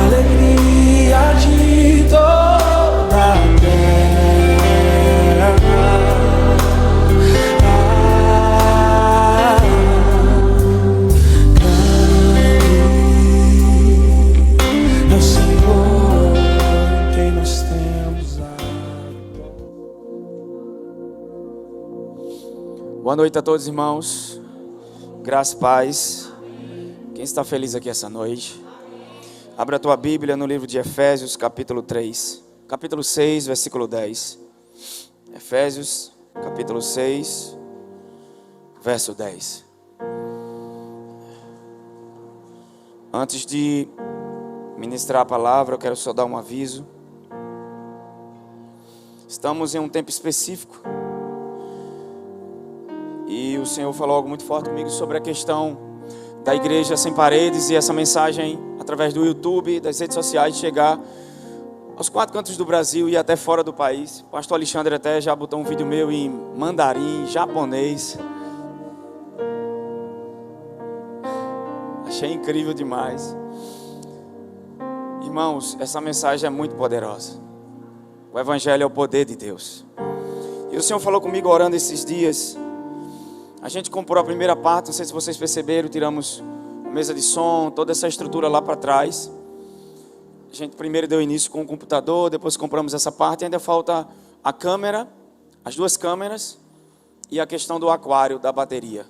alegria de toda a terra. Grande é o Senhor em quem nós temos a glória. Boa noite a todos, irmãos. Graça e paz. Quem está feliz aqui essa noite? Abra a tua Bíblia no livro de Efésios, capítulo 3, capítulo 6, versículo 10. Efésios, capítulo 6, verso 10. Antes de ministrar a palavra, eu quero só dar um aviso. Estamos em um tempo específico. E o Senhor falou algo muito forte comigo sobre a questão da igreja sem paredes, e essa mensagem através do YouTube, das redes sociais, chegar aos 4 cantos do Brasil e até fora do país. O pastor Alexandre até já botou um vídeo meu em mandarim, japonês. Achei incrível demais. Irmãos, essa mensagem é muito poderosa. O Evangelho é o poder de Deus. E o Senhor falou comigo orando esses dias. A gente comprou a primeira parte, não sei se vocês perceberam, tiramos a mesa de som, toda essa estrutura lá para trás. A gente primeiro deu início com o computador, depois compramos essa parte, e ainda falta a câmera, as 2 câmeras e a questão do aquário, da bateria.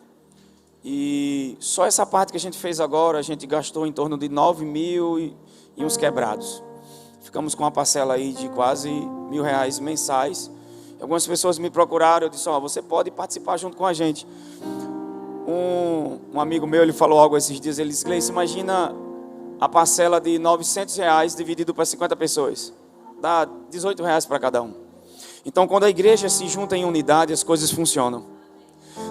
E só essa parte que a gente fez agora, a gente gastou em torno de 9 mil e uns quebrados. Ficamos com uma parcela aí de quase R$1.000 mensais. Algumas pessoas me procuraram, eu disse, você pode participar junto com a gente. Um amigo meu, ele falou algo esses dias, ele disse, Gleice, imagina a parcela de R$900 dividido para 50 pessoas. Dá R$18 para cada um. Então, quando a igreja se junta em unidade, as coisas funcionam.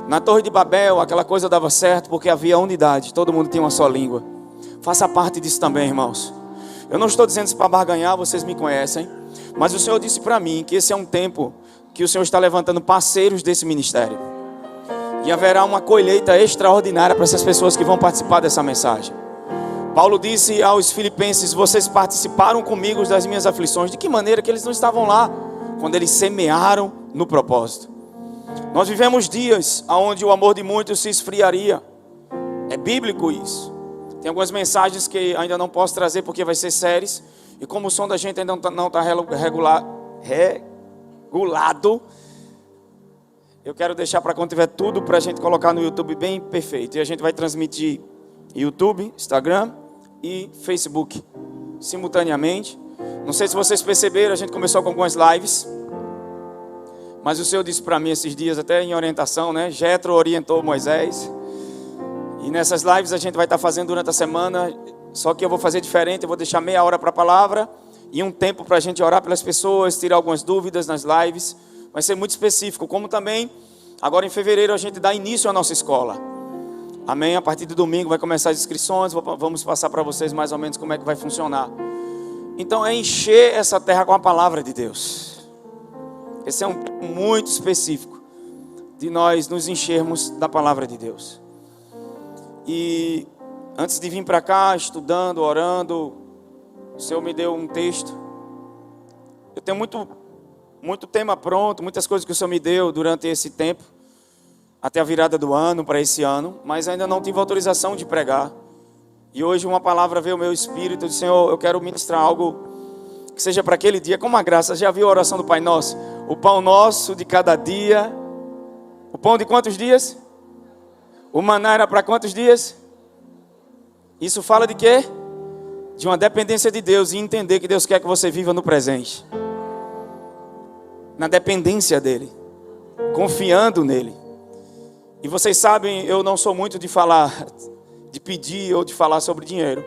Na Torre de Babel, aquela coisa dava certo porque havia unidade, todo mundo tinha uma só língua. Faça parte disso também, irmãos. Eu não estou dizendo isso para barganhar, vocês me conhecem. Mas o Senhor disse para mim que esse é um tempo que o Senhor está levantando parceiros desse ministério. E haverá uma colheita extraordinária para essas pessoas que vão participar dessa mensagem. Paulo disse aos filipenses, vocês participaram comigo das minhas aflições. De que maneira que eles não estavam lá quando eles semearam no propósito? Nós vivemos dias onde o amor de muitos se esfriaria. É bíblico isso. Tem algumas mensagens que ainda não posso trazer porque vai ser séries. E como o som da gente ainda não está regulado, eu quero deixar para quando tiver tudo para a gente colocar no YouTube bem perfeito. E a gente vai transmitir YouTube, Instagram e Facebook simultaneamente. Não sei se vocês perceberam, a gente começou com algumas lives. Mas o Senhor disse para mim esses dias, até em orientação, né? Jetro orientou Moisés. E nessas lives a gente vai estar fazendo durante a semana. Só que eu vou fazer diferente, eu vou deixar meia hora para a palavra e um tempo para a gente orar pelas pessoas, tirar algumas dúvidas nas lives. Vai ser muito específico, como também agora em fevereiro a gente dá início à nossa escola. Amém? A partir de domingo vai começar as inscrições, vamos passar para vocês mais ou menos como é que vai funcionar. Então é encher essa terra com a palavra de Deus. Esse é um tempo muito específico de nós nos enchermos da palavra de Deus. E antes de vir para cá, estudando, orando, o Senhor me deu um texto. Eu tenho muito tema pronto, muitas coisas que o Senhor me deu durante esse tempo, até a virada do ano, para esse ano, mas ainda não tive autorização de pregar. E hoje uma palavra veio ao meu espírito, eu disse, Senhor, eu quero ministrar algo que seja para aquele dia, com uma graça. Já viu a oração do Pai Nosso? O pão nosso de cada dia. O pão de quantos dias? O maná era para quantos dias? Isso fala de quê? De uma dependência de Deus e entender que Deus quer que você viva no presente. Na dependência dEle. Confiando nele. E vocês sabem, eu não sou muito de falar, de pedir ou de falar sobre dinheiro.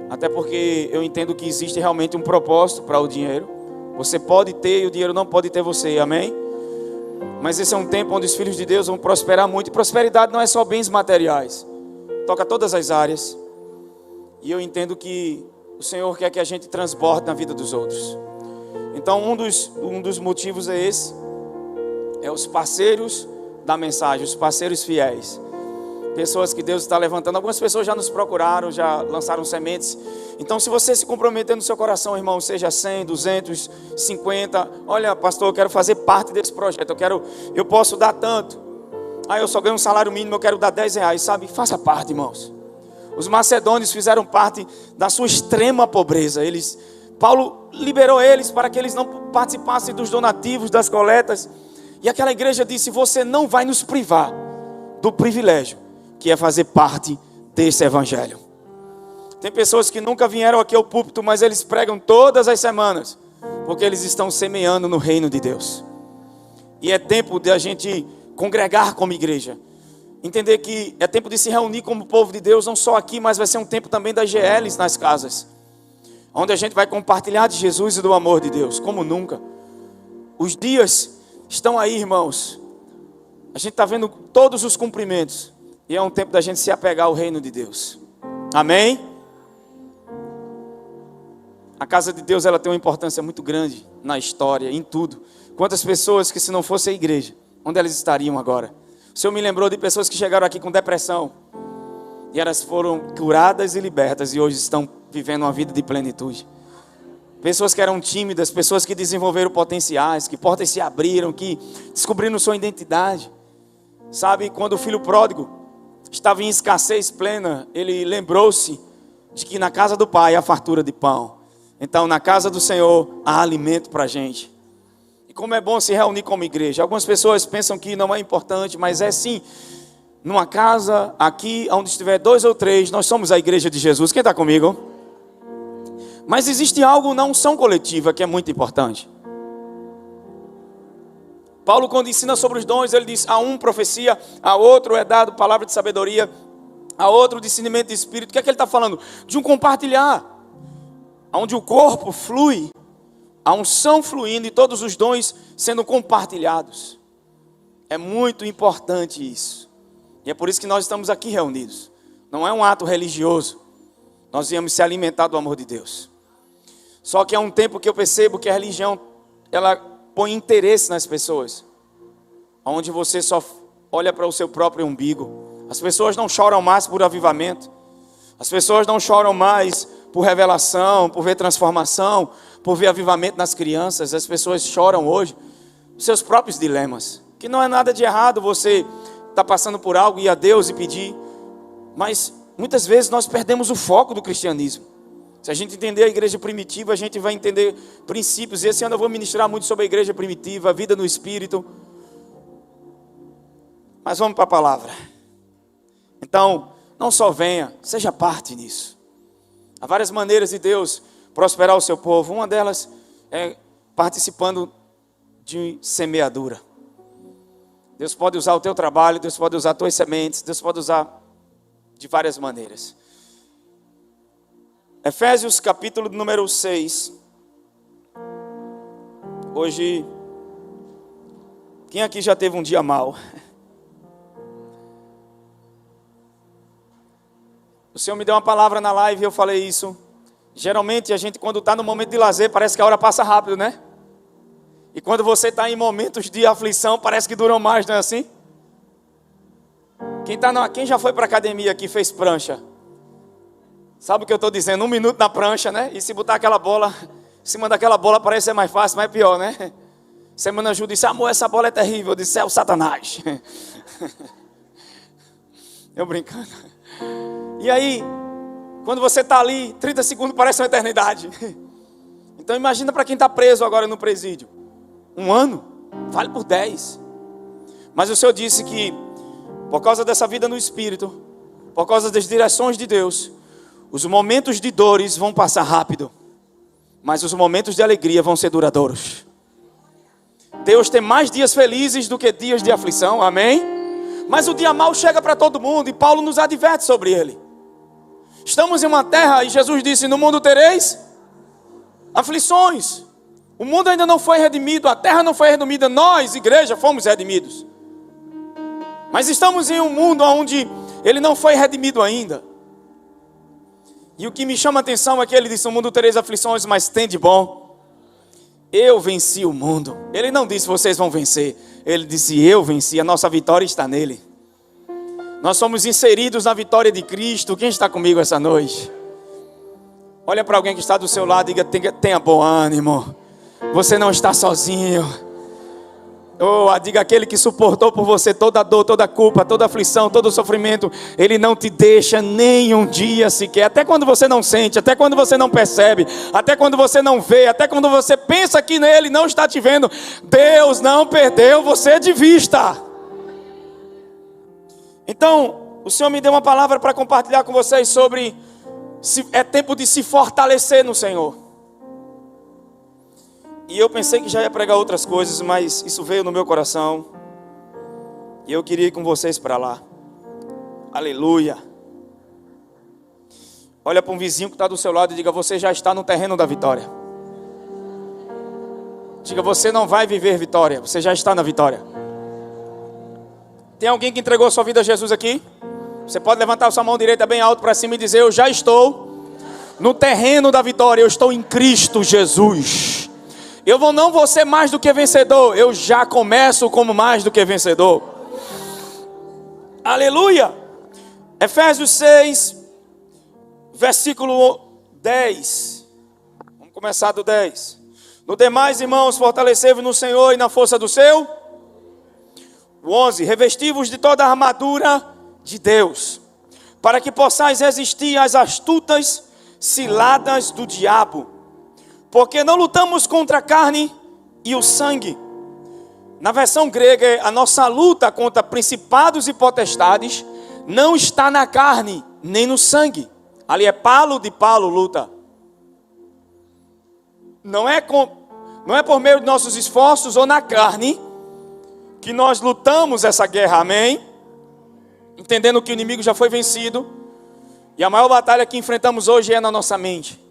Até porque eu entendo que existe realmente um propósito para o dinheiro. Você pode ter e o dinheiro não pode ter você, amém? Mas esse é um tempo onde os filhos de Deus vão prosperar muito. E prosperidade não é só bens materiais. Toca todas as áreas. E eu entendo que o Senhor quer que a gente transborde na vida dos outros. Então um dos motivos é esse. É os parceiros da mensagem, os parceiros fiéis. Pessoas que Deus está levantando. Algumas pessoas já nos procuraram, já lançaram sementes. Então, se você se comprometer no seu coração, irmão, seja 100, 200, 50. Olha, pastor, eu quero fazer parte desse projeto. Eu posso dar tanto. Eu só ganho um salário mínimo, eu quero dar R$10, sabe? Faça parte, irmãos. Os macedônios fizeram parte da sua extrema pobreza. Paulo liberou eles para que eles não participassem dos donativos, das coletas. E aquela igreja disse: você não vai nos privar do privilégio que é fazer parte desse evangelho. Tem pessoas que nunca vieram aqui ao púlpito, mas eles pregam todas as semanas, porque eles estão semeando no reino de Deus. E é tempo de a gente congregar como igreja, entender que é tempo de se reunir como povo de Deus, não só aqui, mas vai ser um tempo também das GLs nas casas, onde a gente vai compartilhar de Jesus e do amor de Deus, como nunca. Os dias estão aí, irmãos. A gente está vendo todos os cumprimentos, e é um tempo da gente se apegar ao reino de Deus. Amém? A casa de Deus, ela tem uma importância muito grande na história, em tudo. Quantas pessoas que, se não fosse a igreja, onde elas estariam agora? O Senhor me lembrou de pessoas que chegaram aqui com depressão, e elas foram curadas e libertas, e hoje estão vivendo uma vida de plenitude. Pessoas que eram tímidas, pessoas que desenvolveram potenciais, que portas se abriram, que descobriram sua identidade. Sabe, quando o filho pródigo estava em escassez plena, ele lembrou-se de que na casa do Pai há fartura de pão. Então, na casa do Senhor há alimento para a gente. E como é bom se reunir como igreja. Algumas pessoas pensam que não é importante, mas é sim. Numa casa, aqui, onde estiver 2 ou 3, nós somos a igreja de Jesus. Quem está comigo? Mas existe algo na unção coletiva que é muito importante. Paulo, quando ensina sobre os dons, ele diz: a um profecia, a outro é dado palavra de sabedoria, a outro discernimento de espírito. O que é que ele está falando? De um compartilhar, onde o corpo flui, a unção fluindo e todos os dons sendo compartilhados. É muito importante isso. E é por isso que nós estamos aqui reunidos. Não é um ato religioso. Nós viemos se alimentar do amor de Deus. Só que há um tempo que eu percebo que a religião, ela põe interesse nas pessoas, onde você só olha para o seu próprio umbigo. As pessoas não choram mais por avivamento. As pessoas não choram mais por revelação, por ver transformação, por ver avivamento nas crianças. As pessoas choram hoje os seus próprios dilemas. Que não é nada de errado você estar passando por algo, ir a Deus e pedir. Mas muitas vezes nós perdemos o foco do cristianismo. Se a gente entender a igreja primitiva, a gente vai entender princípios. E esse ano eu vou ministrar muito sobre a igreja primitiva, a vida no Espírito. Mas vamos para a palavra. Então, não só venha, seja parte nisso. Há várias maneiras de Deus prosperar o seu povo. Uma delas é participando de semeadura. Deus pode usar o teu trabalho, Deus pode usar as tuas sementes, Deus pode usar de várias maneiras. Efésios capítulo número 6. Hoje, quem aqui já teve um dia mau? O Senhor me deu uma palavra na live e eu falei isso. Geralmente a gente, quando está no momento de lazer, parece que a hora passa rápido, né? E quando você está em momentos de aflição, parece que duram mais, não é assim? Quem já foi para a academia aqui, fez prancha? Sabe o que eu estou dizendo? 1 minuto na prancha, né? E se botar aquela bola em cima daquela bola, parece ser mais fácil, mas é pior, né? Semana Ju disse: amor, essa bola é terrível. Eu disse: é o Satanás. Eu brincando. E aí, quando você está ali, 30 segundos parece uma eternidade. Então imagina para quem está preso agora no presídio. 1 ano, vale por 10. Mas o Senhor disse que, por causa dessa vida no Espírito, por causa das direções de Deus, os momentos de dores vão passar rápido, mas os momentos de alegria vão ser duradouros. Deus tem mais dias felizes do que dias de aflição, amém? Mas o dia mau chega para todo mundo, e Paulo nos adverte sobre ele. Estamos em uma terra, e Jesus disse: no mundo tereis aflições. O mundo ainda não foi redimido, a terra não foi redimida, nós, igreja, fomos redimidos. Mas estamos em um mundo onde ele não foi redimido ainda. E o que me chama a atenção é que ele disse: no mundo tereis aflições, mas tem de bom. Eu venci o mundo. Ele não disse vocês vão vencer. Ele disse eu venci. A nossa vitória está nele. Nós somos inseridos na vitória de Cristo. Quem está comigo essa noite? Olha para alguém que está do seu lado e diga: tenha bom ânimo. Você não está sozinho. Diga: aquele que suportou por você toda a dor, toda a culpa, toda a aflição, todo o sofrimento, ele não te deixa nem um dia sequer. Até quando você não sente, até quando você não percebe, até quando você não vê, até quando você pensa que ele não está te vendo, Deus não perdeu você de vista. Então, o Senhor me deu uma palavra para compartilhar com vocês sobre é tempo de se fortalecer no Senhor. E eu pensei que já ia pregar outras coisas, mas isso veio no meu coração. E eu queria ir com vocês para lá. Aleluia. Olha para um vizinho que está do seu lado e diga: você já está no terreno da vitória. Diga: você não vai viver vitória, você já está na vitória. Tem alguém que entregou sua vida a Jesus aqui? Você pode levantar sua mão direita bem alto para cima e dizer: eu já estou no terreno da vitória, eu estou em Cristo Jesus. Não vou ser mais do que vencedor, eu já começo como mais do que vencedor. Aleluia. Efésios 6, versículo 10. Vamos começar do 10. No demais, irmãos, fortalecei-vos no Senhor e na força do seu. O 11. Revesti-vos de toda a armadura de Deus, para que possais resistir às astutas ciladas do diabo. Porque não lutamos contra a carne e o sangue. Na versão grega, a nossa luta contra principados e potestades não está na carne, nem no sangue. Ali é Paulo de Paulo luta. Não é por meio de nossos esforços ou na carne que nós lutamos essa guerra, amém? Entendendo que o inimigo já foi vencido. E a maior batalha que enfrentamos hoje é na nossa mente.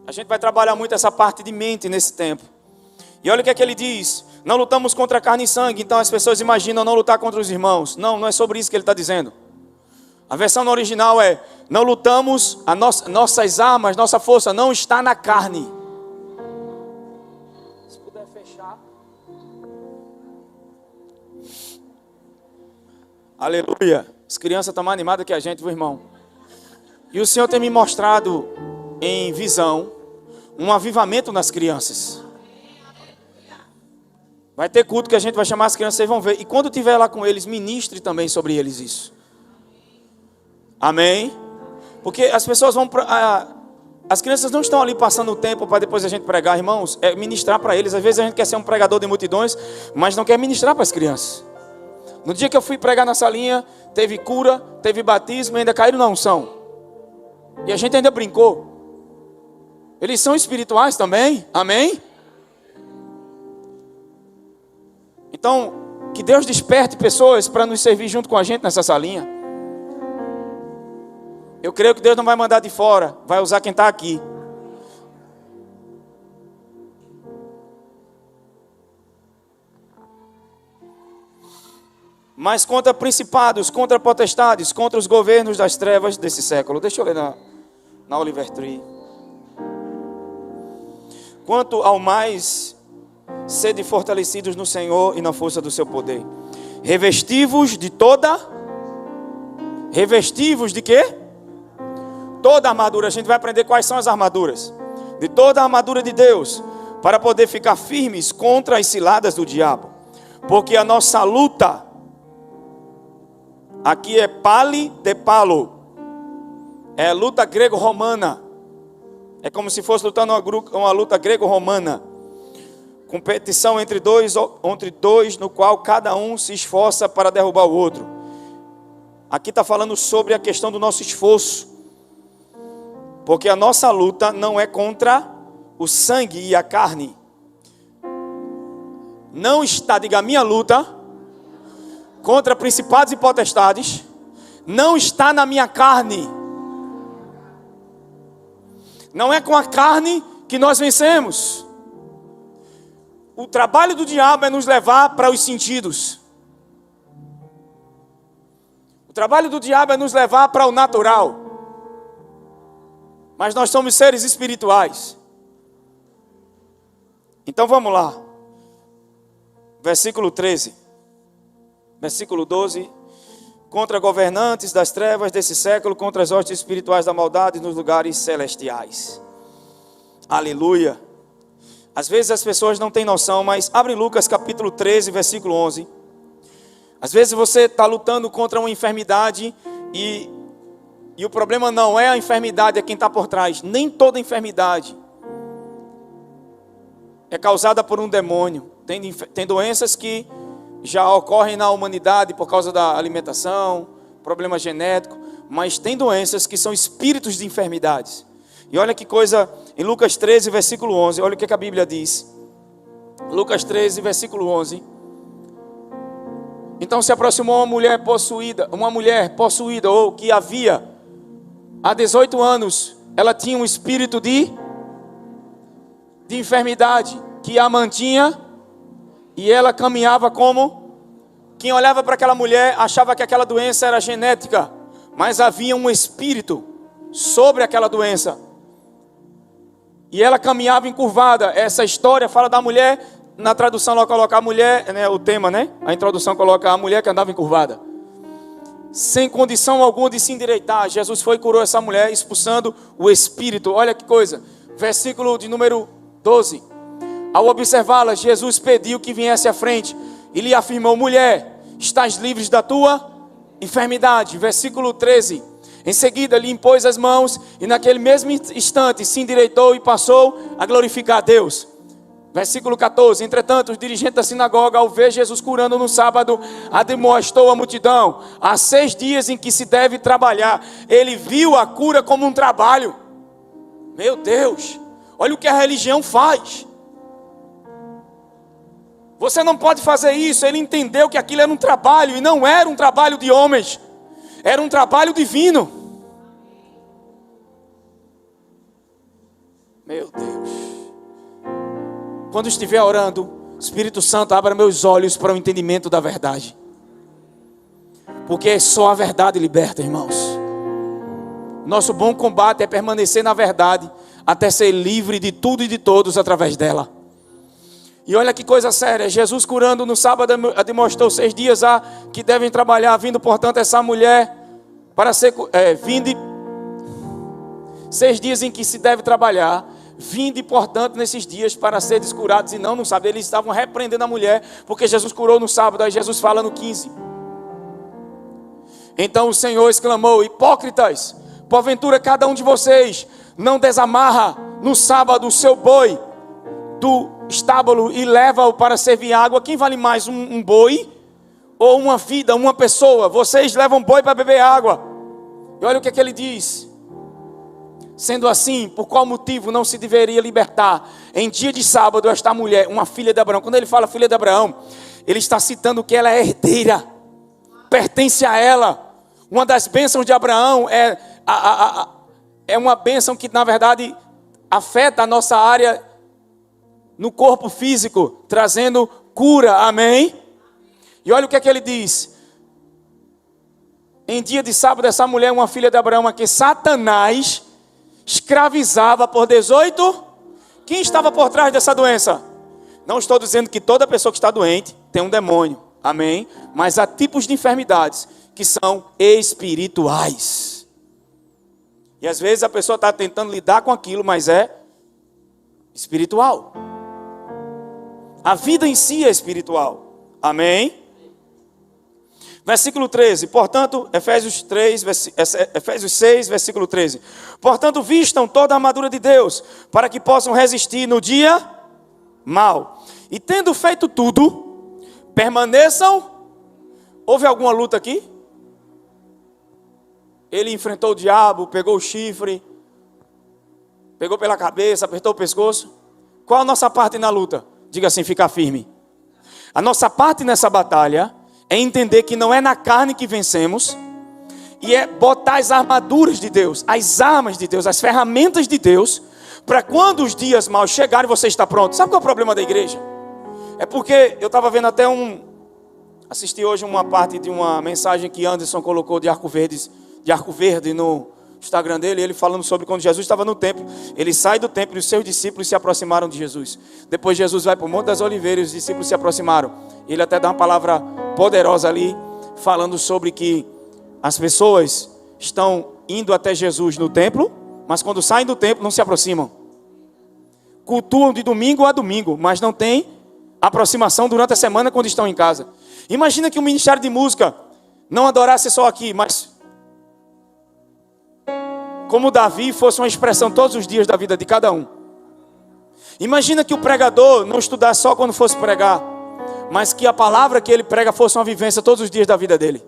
A gente vai trabalhar muito essa parte de mente nesse tempo. E olha o que é que ele diz: não lutamos contra carne e sangue. Então as pessoas imaginam não lutar contra os irmãos. Não é sobre isso que ele está dizendo. A versão no original é: não lutamos, nossas armas, nossa força não está na carne. Se puder fechar. Aleluia. As crianças estão mais animadas que a gente, viu, irmão? E o Senhor tem me mostrado em visão um avivamento nas crianças. Vai ter culto que a gente vai chamar as crianças, vocês vão ver. E quando estiver lá com eles, ministre também sobre eles isso. Amém? Porque as pessoas vão as crianças não estão ali passando o tempo para depois a gente pregar, irmãos. É ministrar para eles. Às vezes a gente quer ser um pregador de multidões, mas não quer ministrar para as crianças. No dia que eu fui pregar na salinha, teve cura, teve batismo e ainda caíram na unção. E a gente ainda brincou. Eles são espirituais também, amém? Então, que Deus desperte pessoas para nos servir junto com a gente nessa salinha. Eu creio que Deus não vai mandar de fora, vai usar quem está aqui. Mas contra principados, contra potestades, contra os governos das trevas desse século. Deixa eu ler na Oliver Tree. Quanto ao mais, sede fortalecidos no Senhor e na força do seu poder. Revesti-vos de toda... Revesti-vos de quê? Toda a armadura. A gente vai aprender quais são as armaduras. De toda a armadura de Deus, para poder ficar firmes contra as ciladas do diabo. Porque a nossa luta, aqui é pali de palo, é luta grego-romana. É como se fosse lutando uma luta grego-romana. Competição entre dois, no qual cada um se esforça para derrubar o outro. Aqui está falando sobre a questão do nosso esforço. Porque a nossa luta não é contra o sangue e a carne. Não está, diga, a minha luta contra principados e potestades não está na minha carne. Não é com a carne que nós vencemos. O trabalho do diabo é nos levar para os sentidos. O trabalho do diabo é nos levar para o natural. Mas nós somos seres espirituais. Então vamos lá. Versículo 13. Versículo 12. Contra governantes das trevas desse século, contra as hostes espirituais da maldade nos lugares celestiais. Aleluia. Às vezes as pessoas não têm noção, mas abre Lucas capítulo 13, versículo 11. Às vezes você está lutando contra uma enfermidade e o problema não é a enfermidade, é quem está por trás. Nem toda enfermidade é causada por um demônio. Tem doenças que já ocorrem na humanidade por causa da alimentação, problema genético, mas tem doenças que são espíritos de enfermidades. E olha que coisa, em Lucas 13, versículo 11, olha o que a Bíblia diz. Lucas 13, versículo 11. Então se aproximou uma mulher possuída, ou que havia há 18 anos, ela tinha um espírito de enfermidade, que a mantinha, e ela caminhava como, quem olhava para aquela mulher achava que aquela doença era genética, mas havia um espírito sobre aquela doença, e ela caminhava encurvada. Essa história fala da mulher, na tradução ela coloca a mulher, né, o tema, né? A introdução coloca a mulher que andava encurvada, sem condição alguma de se endireitar. Jesus foi e curou essa mulher, expulsando o espírito. Olha que coisa, versículo de número 12. Ao observá-la, Jesus pediu que viesse à frente e lhe afirmou: mulher, estás livre da tua enfermidade. Versículo 13. Em seguida lhe impôs as mãos e naquele mesmo instante se endireitou e passou a glorificar a Deus. Versículo 14. Entretanto, os dirigentes da sinagoga, ao ver Jesus curando no sábado, admoestou a multidão. Há 6 dias em que se deve trabalhar. Ele viu a cura como um trabalho. Meu Deus, olha o que a religião faz. Você não pode fazer isso. Ele entendeu que aquilo era um trabalho, e não era um trabalho de homens, era um trabalho divino. Meu Deus. Quando estiver orando, Espírito Santo, abra meus olhos para o entendimento da verdade, porque só a verdade liberta, irmãos. Nosso bom combate é permanecer na verdade, até ser livre de tudo e de todos através dela. E olha que coisa séria, Jesus curando no sábado demonstrou 6 dias que devem trabalhar, vindo portanto essa mulher para ser, 6 dias em que se deve trabalhar, vinde portanto nesses dias para ser descurados, e não sabe. Eles estavam repreendendo a mulher, porque Jesus curou no sábado. Aí Jesus fala no 15. Então o Senhor exclamou: hipócritas, porventura cada um de vocês não desamarra no sábado o seu boi do estábulo e leva-o para servir água? Quem vale mais, um boi ou uma vida, uma pessoa? Vocês levam boi para beber água. E olha o que ele diz: sendo assim, por qual motivo não se deveria libertar em dia de sábado esta mulher, uma filha de Abraão? Quando ele fala filha de Abraão, ele está citando que ela é herdeira, pertence a ela. Uma das bênçãos de Abraão é uma bênção que na verdade afeta a nossa área no corpo físico, trazendo cura, amém? E olha o que ele diz: em dia de sábado essa mulher, uma filha de Abraão, a que Satanás escravizava por 18. Quem estava por trás dessa doença? Não estou dizendo que toda pessoa que está doente tem um demônio, amém? Mas há tipos de enfermidades que são espirituais. E às vezes a pessoa está tentando lidar com aquilo, mas é espiritual. A vida em si é espiritual, amém? Versículo 13, portanto, Efésios 6, versículo 13. Portanto, vistam toda a armadura de Deus, para que possam resistir no dia mau. E tendo feito tudo, permaneçam. Houve alguma luta aqui? Ele enfrentou o diabo, pegou o chifre, pegou pela cabeça, apertou o pescoço. Qual a nossa parte na luta? Diga assim: ficar firme. A nossa parte nessa batalha é entender que não é na carne que vencemos, e é botar as armaduras de Deus, as armas de Deus, as ferramentas de Deus, para quando os dias maus chegarem, você está pronto. Sabe qual é o problema da igreja? É porque eu estava vendo até assisti hoje uma parte de uma mensagem que Anderson colocou de arco verde no Instagram dele, ele falando sobre quando Jesus estava no templo. Ele sai do templo e os seus discípulos se aproximaram de Jesus. Depois Jesus vai para o Monte das Oliveiras e os discípulos se aproximaram. Ele até dá uma palavra poderosa ali, falando sobre que as pessoas estão indo até Jesus no templo, mas quando saem do templo não se aproximam. Cultuam de domingo a domingo, mas não tem aproximação durante a semana quando estão em casa. Imagina que o ministério de música não adorasse só aqui, mas como Davi fosse uma expressão todos os dias da vida de cada um. Imagina que o pregador não estudasse só quando fosse pregar, mas que a palavra que ele prega fosse uma vivência todos os dias da vida dele.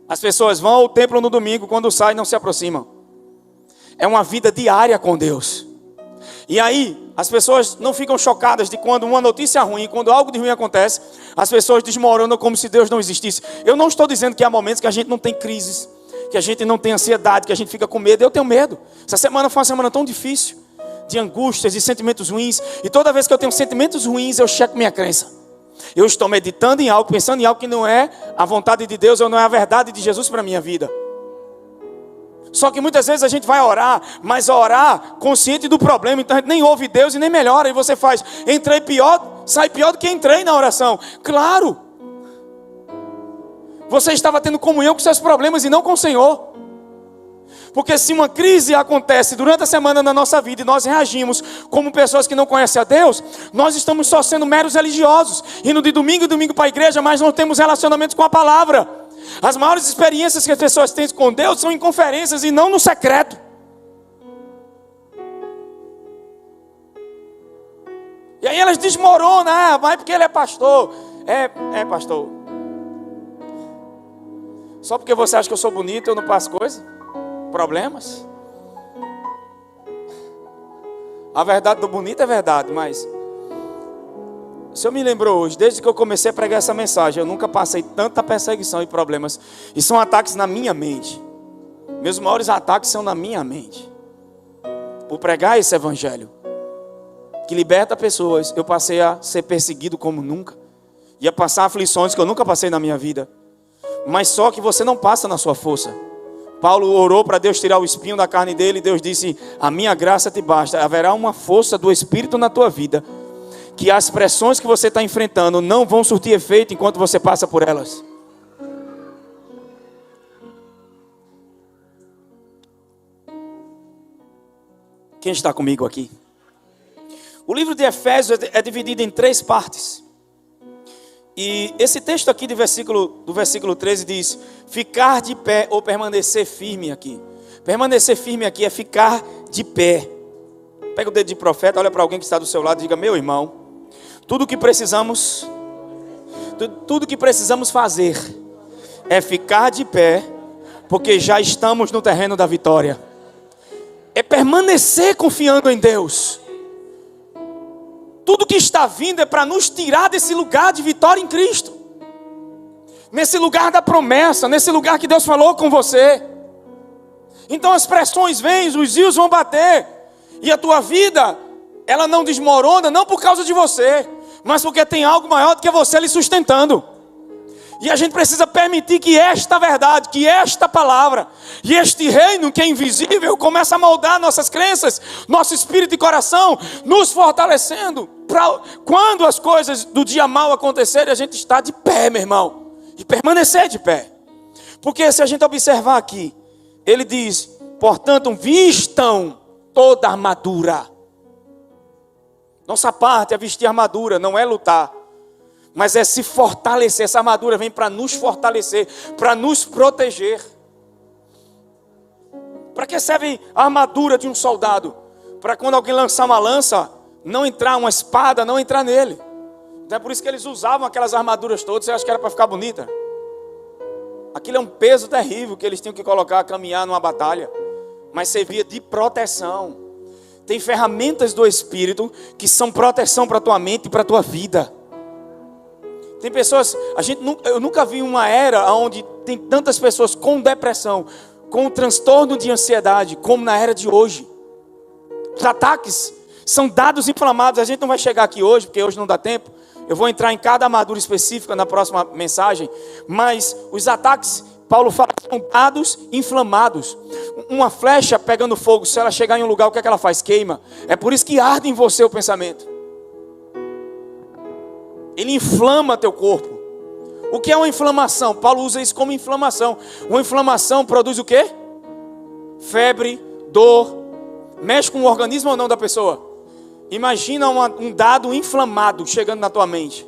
As pessoas vão ao templo no domingo, quando saem não se aproximam. É uma vida diária com Deus. E aí, as pessoas não ficam chocadas de quando uma notícia ruim, quando algo de ruim acontece, as pessoas desmoronam como se Deus não existisse. Eu não estou dizendo que há momentos que a gente não tem crises, que a gente não tem ansiedade, que a gente fica com medo. Eu tenho medo. Essa semana foi uma semana tão difícil, de angústias, de sentimentos ruins. E toda vez que eu tenho sentimentos ruins, eu checo minha crença. Eu estou meditando em algo, pensando em algo que não é a vontade de Deus ou não é a verdade de Jesus para a minha vida. Só que muitas vezes a gente vai orar, mas orar consciente do problema, então a gente nem ouve Deus e nem melhora. E você faz, entrei pior, sai pior do que entrei na oração. Claro, você estava tendo comunhão com seus problemas e não com o Senhor. Porque se uma crise acontece durante a semana na nossa vida e nós reagimos como pessoas que não conhecem a Deus, nós estamos só sendo meros religiosos, indo de domingo em domingo para a igreja, mas não temos relacionamento com a palavra. As maiores experiências que as pessoas têm com Deus são em conferências e não no secreto. E aí elas desmoronam, vai porque ele é pastor. É pastor. Só porque você acha que eu sou bonito, eu não passo coisa? Problemas? A verdade do bonito é verdade, mas o Senhor me lembrou hoje, desde que eu comecei a pregar essa mensagem, eu nunca passei tanta perseguição e problemas. E são ataques na minha mente. Meus maiores ataques são na minha mente. Por pregar esse evangelho que liberta pessoas, eu passei a ser perseguido como nunca. E a passar aflições que eu nunca passei na minha vida. Mas só que você não passa na sua força. Paulo orou para Deus tirar o espinho da carne dele, e Deus disse, a minha graça te basta. Haverá uma força do Espírito na tua vida, que as pressões que você está enfrentando não vão surtir efeito enquanto você passa por elas. Quem está comigo aqui? O livro de Efésios é dividido em 3 partes. E esse texto aqui do versículo 13 diz, ficar de pé ou permanecer firme aqui. Permanecer firme aqui é ficar de pé. Pega o dedo de profeta, olha para alguém que está do seu lado e diga, meu irmão, tudo que precisamos fazer é ficar de pé, porque já estamos no terreno da vitória. É permanecer confiando em Deus. Tudo que está vindo é para nos tirar desse lugar de vitória em Cristo. Nesse lugar da promessa, nesse lugar que Deus falou com você. Então as pressões vêm, os rios vão bater. E a tua vida, ela não desmorona, não por causa de você, mas porque tem algo maior do que você lhe sustentando. E a gente precisa permitir que esta verdade, que esta palavra, e este reino que é invisível, comece a moldar nossas crenças, nosso espírito e coração, nos fortalecendo, para quando as coisas do dia mal acontecerem, a gente está de pé, meu irmão, e permanecer de pé. Porque se a gente observar aqui, ele diz, portanto, vistam toda a armadura. Nossa parte é vestir armadura, não é lutar. Mas é se fortalecer. Essa armadura vem para nos fortalecer, para nos proteger. Para que serve a armadura de um soldado? Para quando alguém lançar uma lança, não entrar uma espada, não entrar nele. Então é por isso que eles usavam aquelas armaduras todas. Você acha que era para ficar bonita? Aquilo é um peso terrível que eles tinham que colocar a caminhar numa batalha. Mas servia de proteção. Tem ferramentas do Espírito que são proteção para a tua mente e para a tua vida. Tem pessoas, eu nunca vi uma era onde tem tantas pessoas com depressão, com transtorno de ansiedade, como na era de hoje. Os ataques São dados inflamados. A gente não vai chegar aqui hoje, porque hoje não dá tempo. Eu vou entrar em cada armadura específica na próxima mensagem. Mas os ataques, Paulo fala, são dados inflamados. Uma flecha pegando fogo, se ela chegar em um lugar, o que é que ela faz? Queima. É por isso que arde em você o pensamento. Ele inflama teu corpo. O que é uma inflamação? Paulo usa isso como inflamação. Uma inflamação produz o quê? Febre, dor. Mexe com o organismo ou não da pessoa? Imagina um dado inflamado chegando na tua mente.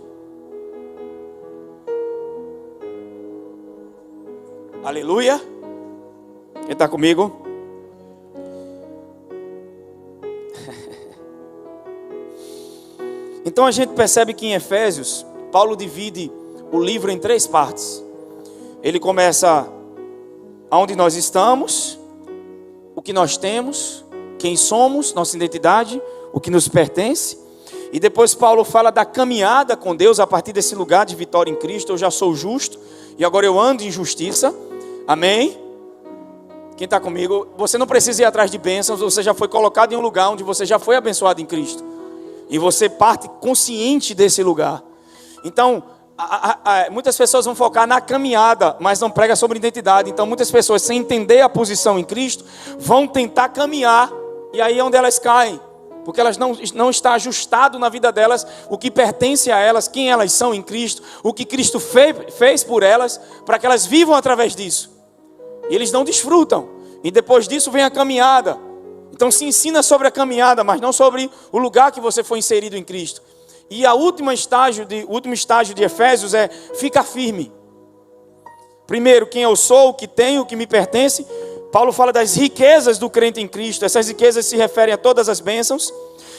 Aleluia. Quem está comigo? Então a gente percebe que em Efésios, Paulo divide o livro em 3 partes. Ele começa aonde nós estamos, o que nós temos, quem somos, nossa identidade, o que nos pertence. E depois Paulo fala da caminhada com Deus a partir desse lugar de vitória em Cristo. Eu já sou justo e agora eu ando em justiça. Amém? Quem está comigo? Você não precisa ir atrás de bênçãos. Você já foi colocado em um lugar onde você já foi abençoado em Cristo. E você parte consciente desse lugar. Então, muitas pessoas vão focar na caminhada, mas não prega sobre identidade. Então muitas pessoas, sem entender a posição em Cristo, vão tentar caminhar. E aí é onde elas caem. Porque elas não está ajustado na vida delas o que pertence a elas, quem elas são em Cristo, o que Cristo fez por elas, para que elas vivam através disso. E eles não desfrutam. E depois disso vem a caminhada. Então se ensina sobre a caminhada, mas não sobre o lugar que você foi inserido em Cristo. E o último estágio de Efésios é fica firme. Primeiro, quem eu sou, o que tenho, o que me pertence. Paulo fala das riquezas do crente em Cristo. Essas riquezas se referem a todas as bênçãos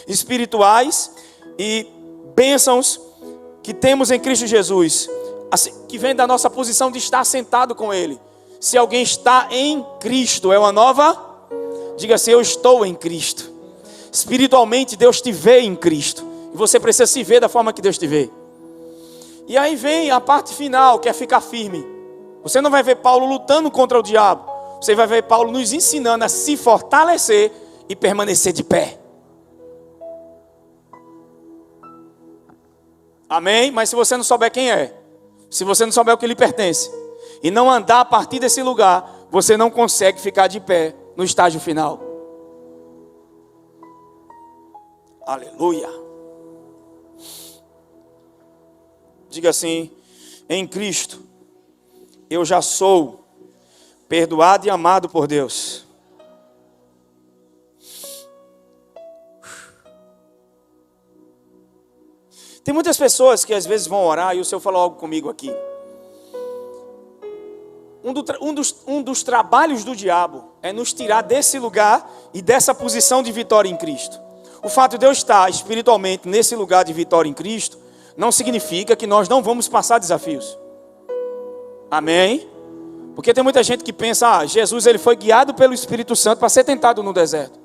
espirituais e bênçãos que temos em Cristo Jesus, que vem da nossa posição de estar sentado com Ele. Se alguém está em Cristo, é uma nova, diga assim, eu estou em Cristo. Espiritualmente Deus te vê em Cristo. E você precisa se ver da forma que Deus te vê. E aí vem a parte final, que é ficar firme. Você não vai ver Paulo lutando contra o diabo. Você vai ver Paulo nos ensinando a se fortalecer e permanecer de pé. Amém? Mas se você não souber quem é, se você não souber o que lhe pertence, e não andar a partir desse lugar, você não consegue ficar de pé no estágio final. Aleluia. Diga assim, em Cristo, eu já sou perdoado e amado por Deus. Tem muitas pessoas que às vezes vão orar, e o Senhor falou algo comigo aqui. Um dos trabalhos do diabo é nos tirar desse lugar e dessa posição de vitória em Cristo. O fato de eu estar espiritualmente nesse lugar de vitória em Cristo não significa que nós não vamos passar desafios. Amém? Porque tem muita gente que pensa, Jesus ele foi guiado pelo Espírito Santo para ser tentado no deserto.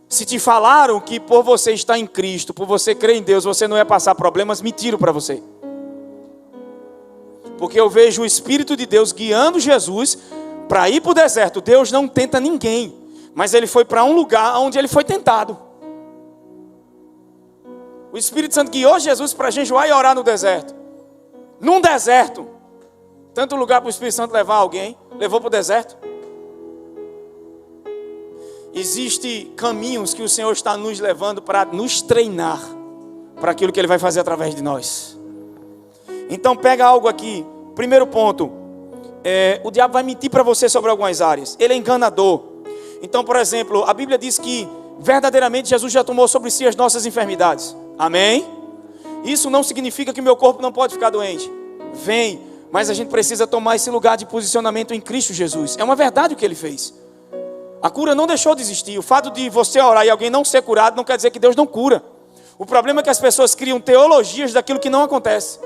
Se te falaram que por você estar em Cristo, por você crer em Deus, você não ia passar problemas, mentiram para você. Porque eu vejo o Espírito de Deus guiando Jesus para ir para o deserto. Deus não tenta ninguém, mas ele foi para um lugar onde ele foi tentado. O Espírito Santo guiou Jesus para jejuar e orar no deserto. Num deserto. Tanto lugar para o Espírito Santo levar alguém, levou para o deserto. Existem caminhos que o Senhor está nos levando para nos treinar para aquilo que Ele vai fazer através de nós. Então pega algo aqui. Primeiro ponto, o diabo vai mentir para você sobre algumas áreas. Ele é enganador. Então, por exemplo, a Bíblia diz que verdadeiramente Jesus já tomou sobre si as nossas enfermidades. Amém? Isso não significa que meu corpo não pode ficar doente. Vem. Mas a gente precisa tomar esse lugar de posicionamento em Cristo Jesus. É uma verdade o que Ele fez. A cura não deixou de existir. O fato de você orar e alguém não ser curado não quer dizer que Deus não cura. O problema é que as pessoas criam teologias daquilo que não acontece,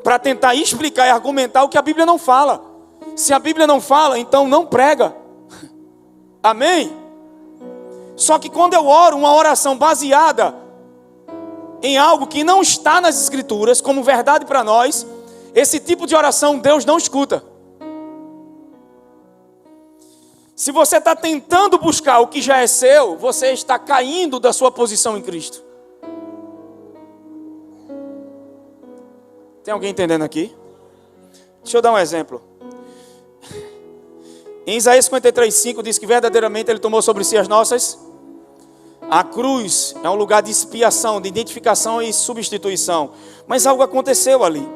para tentar explicar e argumentar o que a Bíblia não fala. Se a Bíblia não fala, então não prega. Amém? Só que quando eu oro uma oração baseada em algo que não está nas Escrituras, como verdade para nós, esse tipo de oração Deus não escuta. Se você está tentando buscar o que já é seu, você está caindo da sua posição em Cristo. Tem alguém entendendo aqui? Deixa eu dar um exemplo. Em Isaías 53:5 diz que verdadeiramente Ele tomou sobre si as nossas. A cruz é um lugar de expiação, de identificação e substituição. Mas algo aconteceu ali.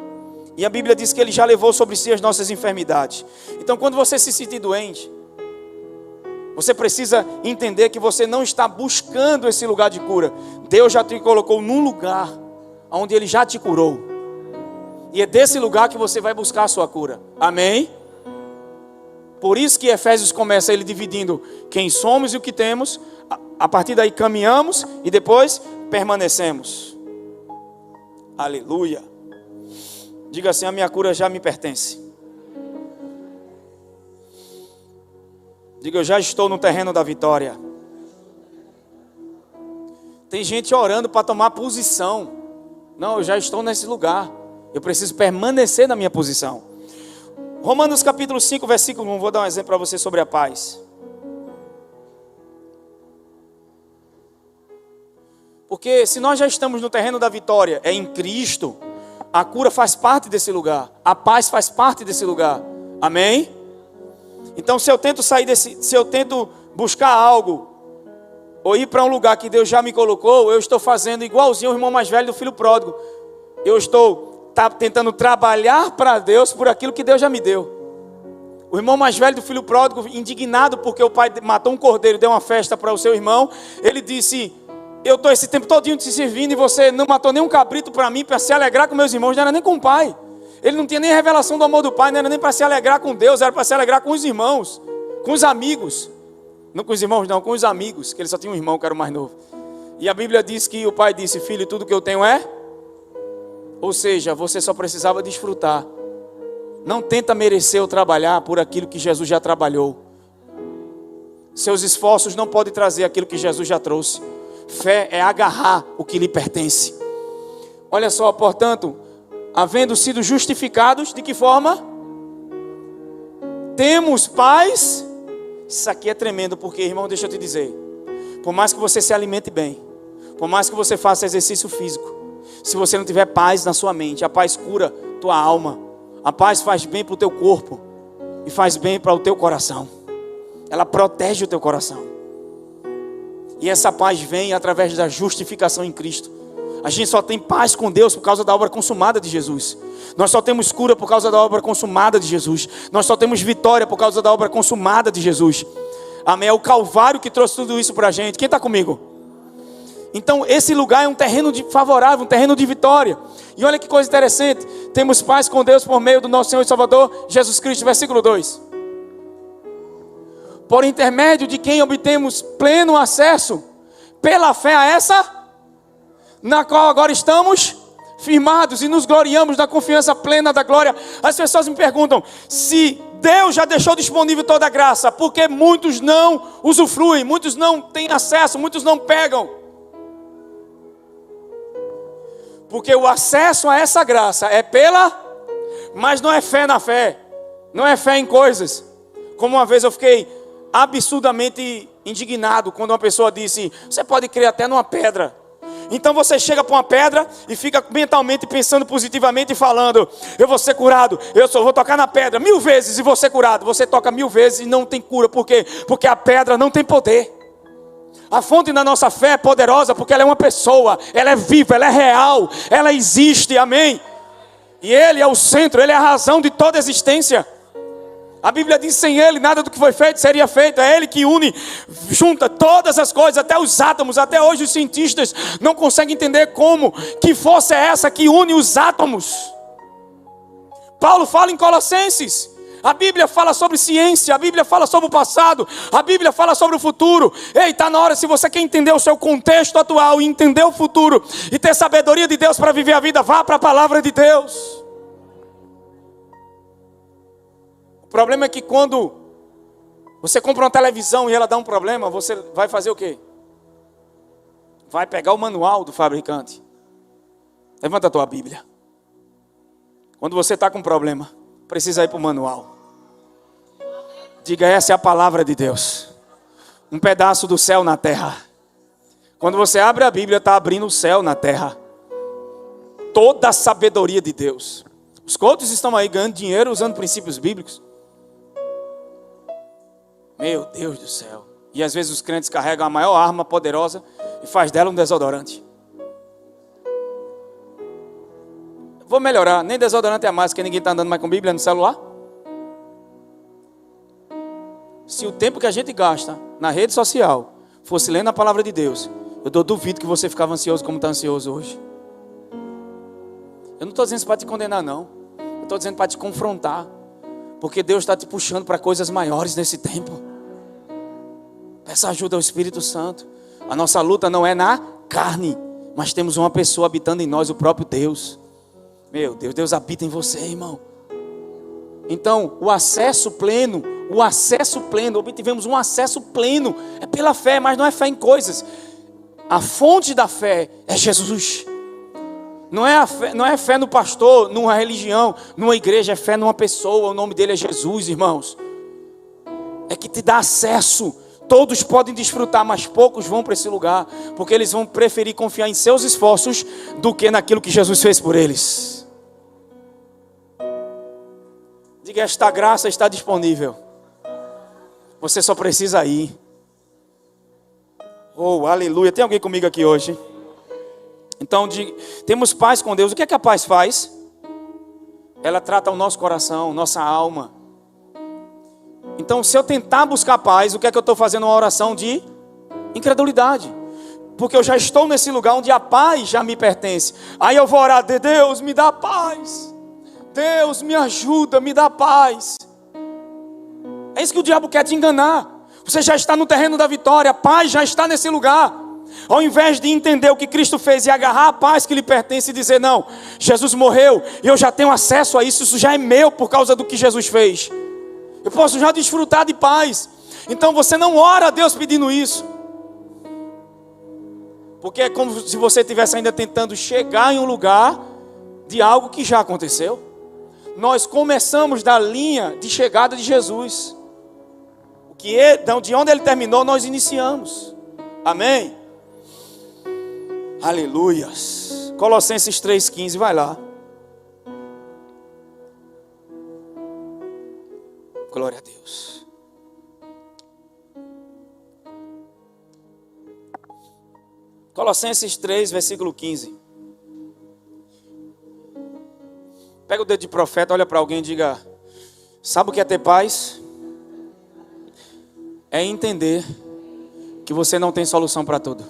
E a Bíblia diz que Ele já levou sobre si as nossas enfermidades. Então quando você se sentir doente, você precisa entender que você não está buscando esse lugar de cura. Deus já te colocou num lugar onde Ele já te curou. E é desse lugar que você vai buscar a sua cura. Amém? Por isso que Efésios começa ele dividindo quem somos e o que temos. A partir daí caminhamos e depois permanecemos. Aleluia. Diga assim: a minha cura já me pertence. Diga: eu já estou no terreno da vitória. Tem gente orando para tomar posição. Não, eu já estou nesse lugar. Eu preciso permanecer na minha posição. Romanos capítulo 5, versículo 1. Vou dar um exemplo para você sobre a paz. Porque se nós já estamos no terreno da vitória, é em Cristo, a cura faz parte desse lugar. A paz faz parte desse lugar. Amém? Então se eu tento se eu tento buscar algo, ou ir para um lugar que Deus já me colocou, eu estou fazendo igualzinho o irmão mais velho do filho pródigo. Eu estou tentando trabalhar para Deus por aquilo que Deus já me deu. O irmão mais velho do filho pródigo, indignado porque o pai matou um cordeiro e deu uma festa para o seu irmão, ele disse: eu estou esse tempo todinho te servindo e você não matou nem um cabrito para mim, para se alegrar com meus irmãos. Não era nem com o pai. Ele não tinha nem revelação do amor do pai, não era nem para se alegrar com Deus, era para se alegrar com os irmãos, com os amigos. Não com os irmãos não, com os amigos, que ele só tinha um irmão que era o mais novo. E a Bíblia diz que o pai disse: filho, tudo que eu tenho é... Ou seja, você só precisava desfrutar. Não tenta merecer ou trabalhar por aquilo que Jesus já trabalhou. Seus esforços não podem trazer aquilo que Jesus já trouxe. Fé é agarrar o que lhe pertence. Olha só, portanto, havendo sido justificados, de que forma? Temos paz. Isso aqui é tremendo, porque, irmão, deixa eu te dizer. Por mais que você se alimente bem, por mais que você faça exercício físico, se você não tiver paz na sua mente, a paz cura tua alma. A paz faz bem para o teu corpo e faz bem para o teu coração. Ela protege o teu coração. E essa paz vem através da justificação em Cristo. A gente só tem paz com Deus por causa da obra consumada de Jesus. Nós só temos cura por causa da obra consumada de Jesus. Nós só temos vitória por causa da obra consumada de Jesus. Amém? É o Calvário que trouxe tudo isso para a gente. Quem está comigo? Então esse lugar é um terreno favorável, um terreno de vitória. E olha que coisa interessante. Temos paz com Deus por meio do nosso Senhor e Salvador Jesus Cristo, versículo 2. Por intermédio de quem obtemos pleno acesso pela fé a essa, na qual agora estamos firmados e nos gloriamos na confiança plena da glória. As pessoas me perguntam: se Deus já deixou disponível toda a graça, por que muitos não usufruem, muitos não têm acesso, muitos não pegam? Porque o acesso a essa graça é mas não é fé na fé, não é fé em coisas. Como uma vez eu fiquei absurdamente indignado quando uma pessoa disse: você pode crer até numa pedra. Então você chega para uma pedra e fica mentalmente pensando positivamente e falando: eu vou ser curado, eu só vou tocar na pedra 1000 vezes e vou ser curado. Você toca 1000 vezes e não tem cura. Por quê? Porque a pedra não tem poder. A fonte da nossa fé é poderosa porque ela é uma pessoa, ela é viva, ela é real, ela existe, amém? E Ele é o centro, Ele é a razão de toda a existência. A Bíblia diz: sem Ele nada do que foi feito seria feito. É Ele que une, junta todas as coisas, até os átomos. Até hoje os cientistas não conseguem entender como, que força é essa que une os átomos. Paulo fala em Colossenses. A Bíblia fala sobre ciência, a Bíblia fala sobre o passado, a Bíblia fala sobre o futuro. Ei, está na hora, se você quer entender o seu contexto atual e entender o futuro e ter sabedoria de Deus para viver a vida, vá para a palavra de Deus. O problema é que quando você compra uma televisão e ela dá um problema, você vai fazer o quê? Vai pegar o manual do fabricante. Levanta a tua Bíblia. Quando você está com um problema, precisa ir para o manual. Diga, essa é a palavra de Deus. Um pedaço do céu na terra. Quando você abre a Bíblia, está abrindo o céu na terra. Toda a sabedoria de Deus. Os coaches estão aí ganhando dinheiro usando princípios bíblicos. Meu Deus do céu. E às vezes os crentes carregam a maior arma poderosa e faz dela um desodorante. Vou melhorar, nem desodorante é mais, porque ninguém está andando mais com Bíblia no celular. Se o tempo que a gente gasta na rede social fosse lendo a palavra de Deus, eu duvido que você ficava ansioso como está ansioso hoje. Eu não estou dizendo isso para te condenar, não. Eu estou dizendo para te confrontar. Porque Deus está te puxando para coisas maiores nesse tempo. Peça ajuda ao Espírito Santo. A nossa luta não é na carne, mas temos uma pessoa habitando em nós, o próprio Deus. Meu Deus, Deus habita em você, irmão. Então, o acesso pleno, obtivemos um acesso pleno. É pela fé, mas não é fé em coisas. A fonte da fé é Jesus. Não é fé no pastor, numa religião, numa igreja, é fé numa pessoa. O nome dele é Jesus, irmãos. É que te dá acesso. Todos podem desfrutar, mas poucos vão para esse lugar, porque eles vão preferir confiar em seus esforços do que naquilo que Jesus fez por eles. Diga, esta graça está disponível. Você só precisa ir. Oh, aleluia. Tem alguém comigo aqui hoje? Então, temos paz com Deus. O que é que a paz faz? Ela trata o nosso coração, nossa alma. Então, se eu tentar buscar paz, o que é que eu estou fazendo? Uma oração de incredulidade. Porque eu já estou nesse lugar onde a paz já me pertence. Aí eu vou orar, Deus, me dá paz. Deus, me ajuda, me dá paz. É isso que o diabo quer te enganar. Você já está no terreno da vitória, a paz já está nesse lugar. Ao invés de entender o que Cristo fez e agarrar a paz que lhe pertence e dizer, não, Jesus morreu e eu já tenho acesso a isso, isso já é meu por causa do que Jesus fez. Eu posso já desfrutar de paz. Então você não ora a Deus pedindo isso. Porque é como se você estivesse ainda tentando chegar em um lugar de algo que já aconteceu. Nós começamos da linha de chegada de Jesus. De onde ele terminou, nós iniciamos. Amém? Aleluias. Colossenses 3,15, vai lá. Glória a Deus. Colossenses 3, versículo 15. Pega o dedo de profeta, olha para alguém e diga: sabe o que é ter paz? É entender que você não tem solução para tudo.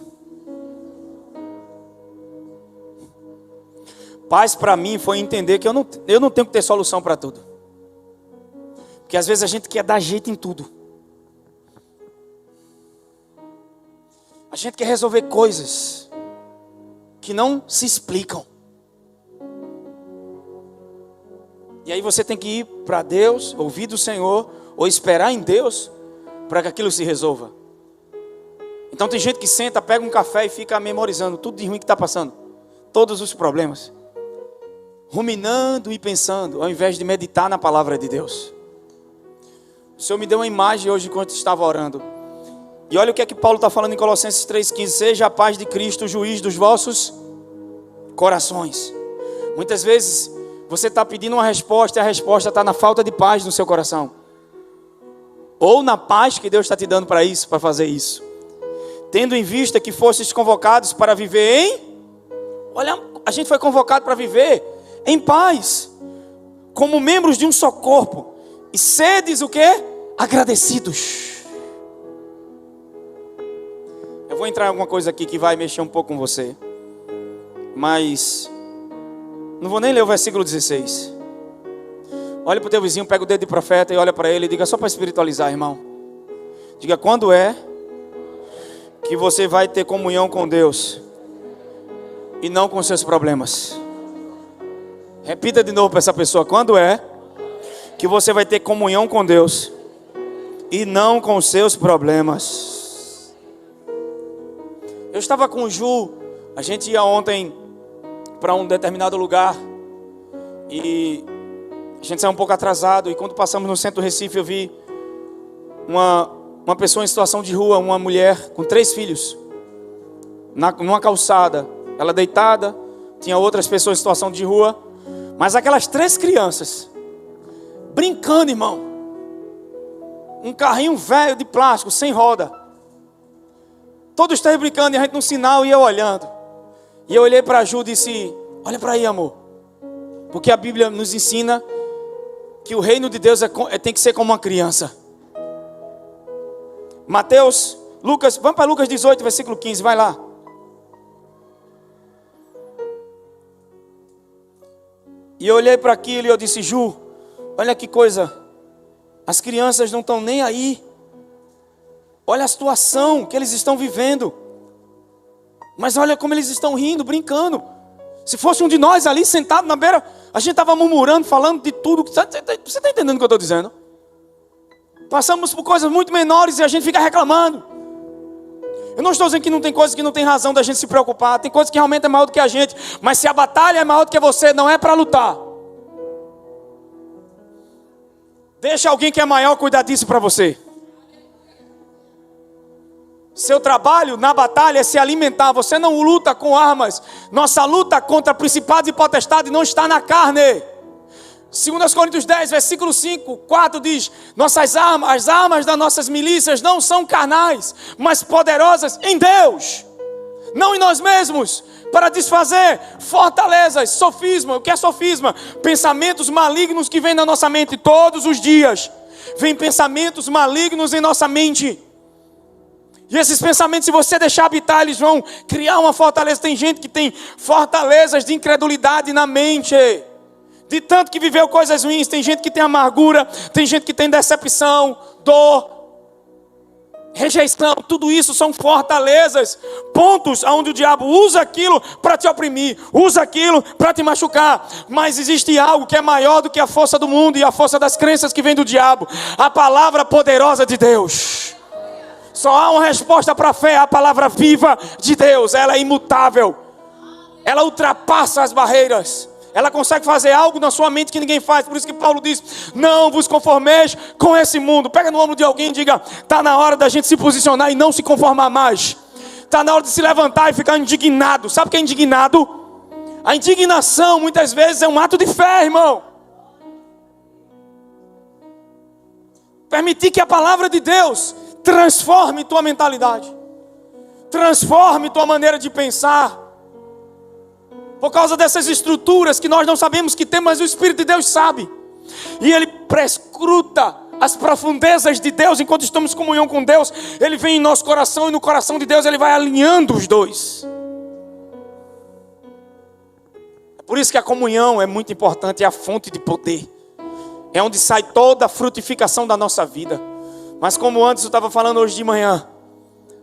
Paz para mim foi entender que eu não tenho que ter solução para tudo. Porque às vezes a gente quer dar jeito em tudo. A gente quer resolver coisas que não se explicam. E aí você tem que ir para Deus, ouvir do Senhor, ou esperar em Deus, para que aquilo se resolva. Então tem gente que senta, pega um café e fica memorizando tudo de ruim que está passando. Todos os problemas. Ruminando e pensando, ao invés de meditar na palavra de Deus. O Senhor me deu uma imagem hoje enquanto estava orando. E olha o que é que Paulo está falando em Colossenses 3,15. Seja a paz de Cristo o juiz dos vossos corações. Muitas vezes você está pedindo uma resposta e a resposta está na falta de paz no seu coração. Ou na paz que Deus está te dando para isso, para fazer isso. Tendo em vista que fostes convocados para viver em... Olha, a gente foi convocado para viver em paz. Como membros de um só corpo. E sedes o quê? Agradecidos. Eu vou entrar em alguma coisa aqui que vai mexer um pouco com você. Mas não vou nem ler o versículo 16. Olha para o teu vizinho, pega o dedo de profeta e olha para ele e diga, só para espiritualizar, irmão. Diga, quando é que você vai ter comunhão com Deus e não com seus problemas? Repita de novo para essa pessoa, quando é que você vai ter comunhão com Deus e não com os seus problemas? Eu estava com o Ju, a gente ia ontem para um determinado lugar e a gente saiu um pouco atrasado. E quando passamos no centro do Recife, eu vi uma pessoa em situação de rua, uma mulher com 3 filhos, numa calçada, ela deitada, tinha outras pessoas em situação de rua, mas aquelas 3 crianças, brincando, irmão, um carrinho velho de plástico, sem roda, todos 3 brincando, e a gente no sinal ia olhando, e eu olhei para a Ju e disse, olha para aí, amor, porque a Bíblia nos ensina que o reino de Deus tem que ser como uma criança. Vamos para Lucas 18, versículo 15, vai lá. E eu olhei para aquilo e eu disse, Ju, olha que coisa, as crianças não estão nem aí. Olha a situação que eles estão vivendo. Mas olha como eles estão rindo, brincando. Se fosse um de nós ali sentado na beira, a gente estava murmurando, falando de tudo. Você está entendendo o que eu estou dizendo? Passamos por coisas muito menores e a gente fica reclamando. Eu não estou dizendo que não tem coisas que não tem razão da gente se preocupar. Tem coisas que realmente é maior do que a gente. Mas se a batalha é maior do que você, não é para lutar. Deixa alguém que é maior cuidar disso para você. Seu trabalho na batalha é se alimentar. Você não luta com armas. Nossa luta contra principados e potestades não está na carne. 2 Coríntios 10, versículo 5, 4 diz, as armas das nossas milícias não são carnais, mas poderosas em Deus, não em nós mesmos, para desfazer fortalezas, sofisma. O que é sofisma? Pensamentos malignos que vêm na nossa mente todos os dias. Vêm pensamentos malignos em nossa mente. E esses pensamentos, se você deixar habitar, eles vão criar uma fortaleza. Tem gente que tem fortalezas de incredulidade na mente, de tanto que viveu coisas ruins. Tem gente que tem amargura, tem gente que tem decepção, dor, rejeição. Tudo isso são fortalezas, pontos onde o diabo usa aquilo para te oprimir, usa aquilo para te machucar. Mas existe algo que é maior do que a força do mundo e a força das crenças que vem do diabo: a palavra poderosa de Deus. Só há uma resposta para a fé: a palavra viva de Deus. Ela é imutável, ela ultrapassa as barreiras. Ela consegue fazer algo na sua mente que ninguém faz. Por isso que Paulo diz, não vos conformeis com esse mundo. Pega no ombro de alguém e diga, está na hora da gente se posicionar e não se conformar mais. Está na hora de se levantar e ficar indignado. Sabe o que é indignado? A indignação muitas vezes é um ato de fé, irmão. Permitir que a palavra de Deus transforme tua mentalidade, transforme tua maneira de pensar. Por causa dessas estruturas que nós não sabemos que temos, mas o Espírito de Deus sabe. E Ele prescruta as profundezas de Deus. Enquanto estamos em comunhão com Deus, Ele vem em nosso coração, e no coração de Deus Ele vai alinhando os dois. É por isso que a comunhão é muito importante, é a fonte de poder. É onde sai toda a frutificação da nossa vida. Mas como antes eu estava falando hoje de manhã,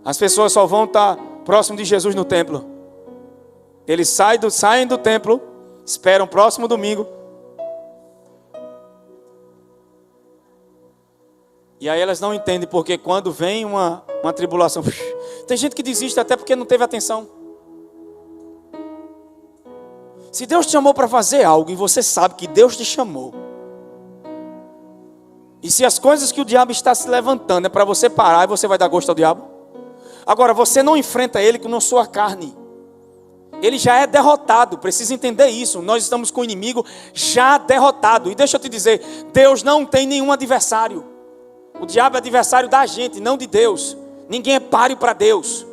as pessoas só vão estar próximo de Jesus no templo. Eles saem do templo, esperam o próximo domingo. E aí elas não entendem, porque quando vem uma tribulação, tem gente que desiste até porque não teve atenção. Se Deus te chamou para fazer algo e você sabe que Deus te chamou, e se as coisas que o diabo está se levantando é para você parar, e você vai dar gosto ao diabo? Agora, você não enfrenta ele com a sua carne. Ele já é derrotado, precisa entender isso. Nós estamos com o inimigo já derrotado. E deixa eu te dizer, Deus não tem nenhum adversário. O diabo é adversário da gente, não de Deus. Ninguém é páreo para Deus.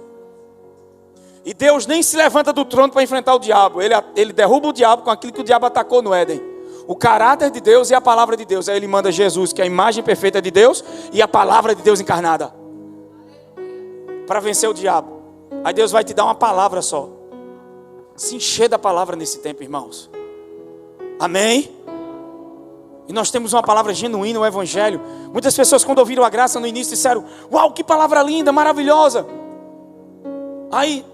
E Deus nem se levanta do trono para enfrentar o diabo. Ele derruba o diabo com aquilo que o diabo atacou no Éden. O caráter de Deus e a palavra de Deus. Aí Ele manda Jesus, que é a imagem perfeita de Deus, e a palavra de Deus encarnada, para vencer o diabo. Aí Deus vai te dar uma palavra só. Se encher da palavra nesse tempo, irmãos. Amém? E nós temos uma palavra genuína, o Evangelho. Muitas pessoas, quando ouviram a graça no início, disseram, uau, que palavra linda, maravilhosa. Aí,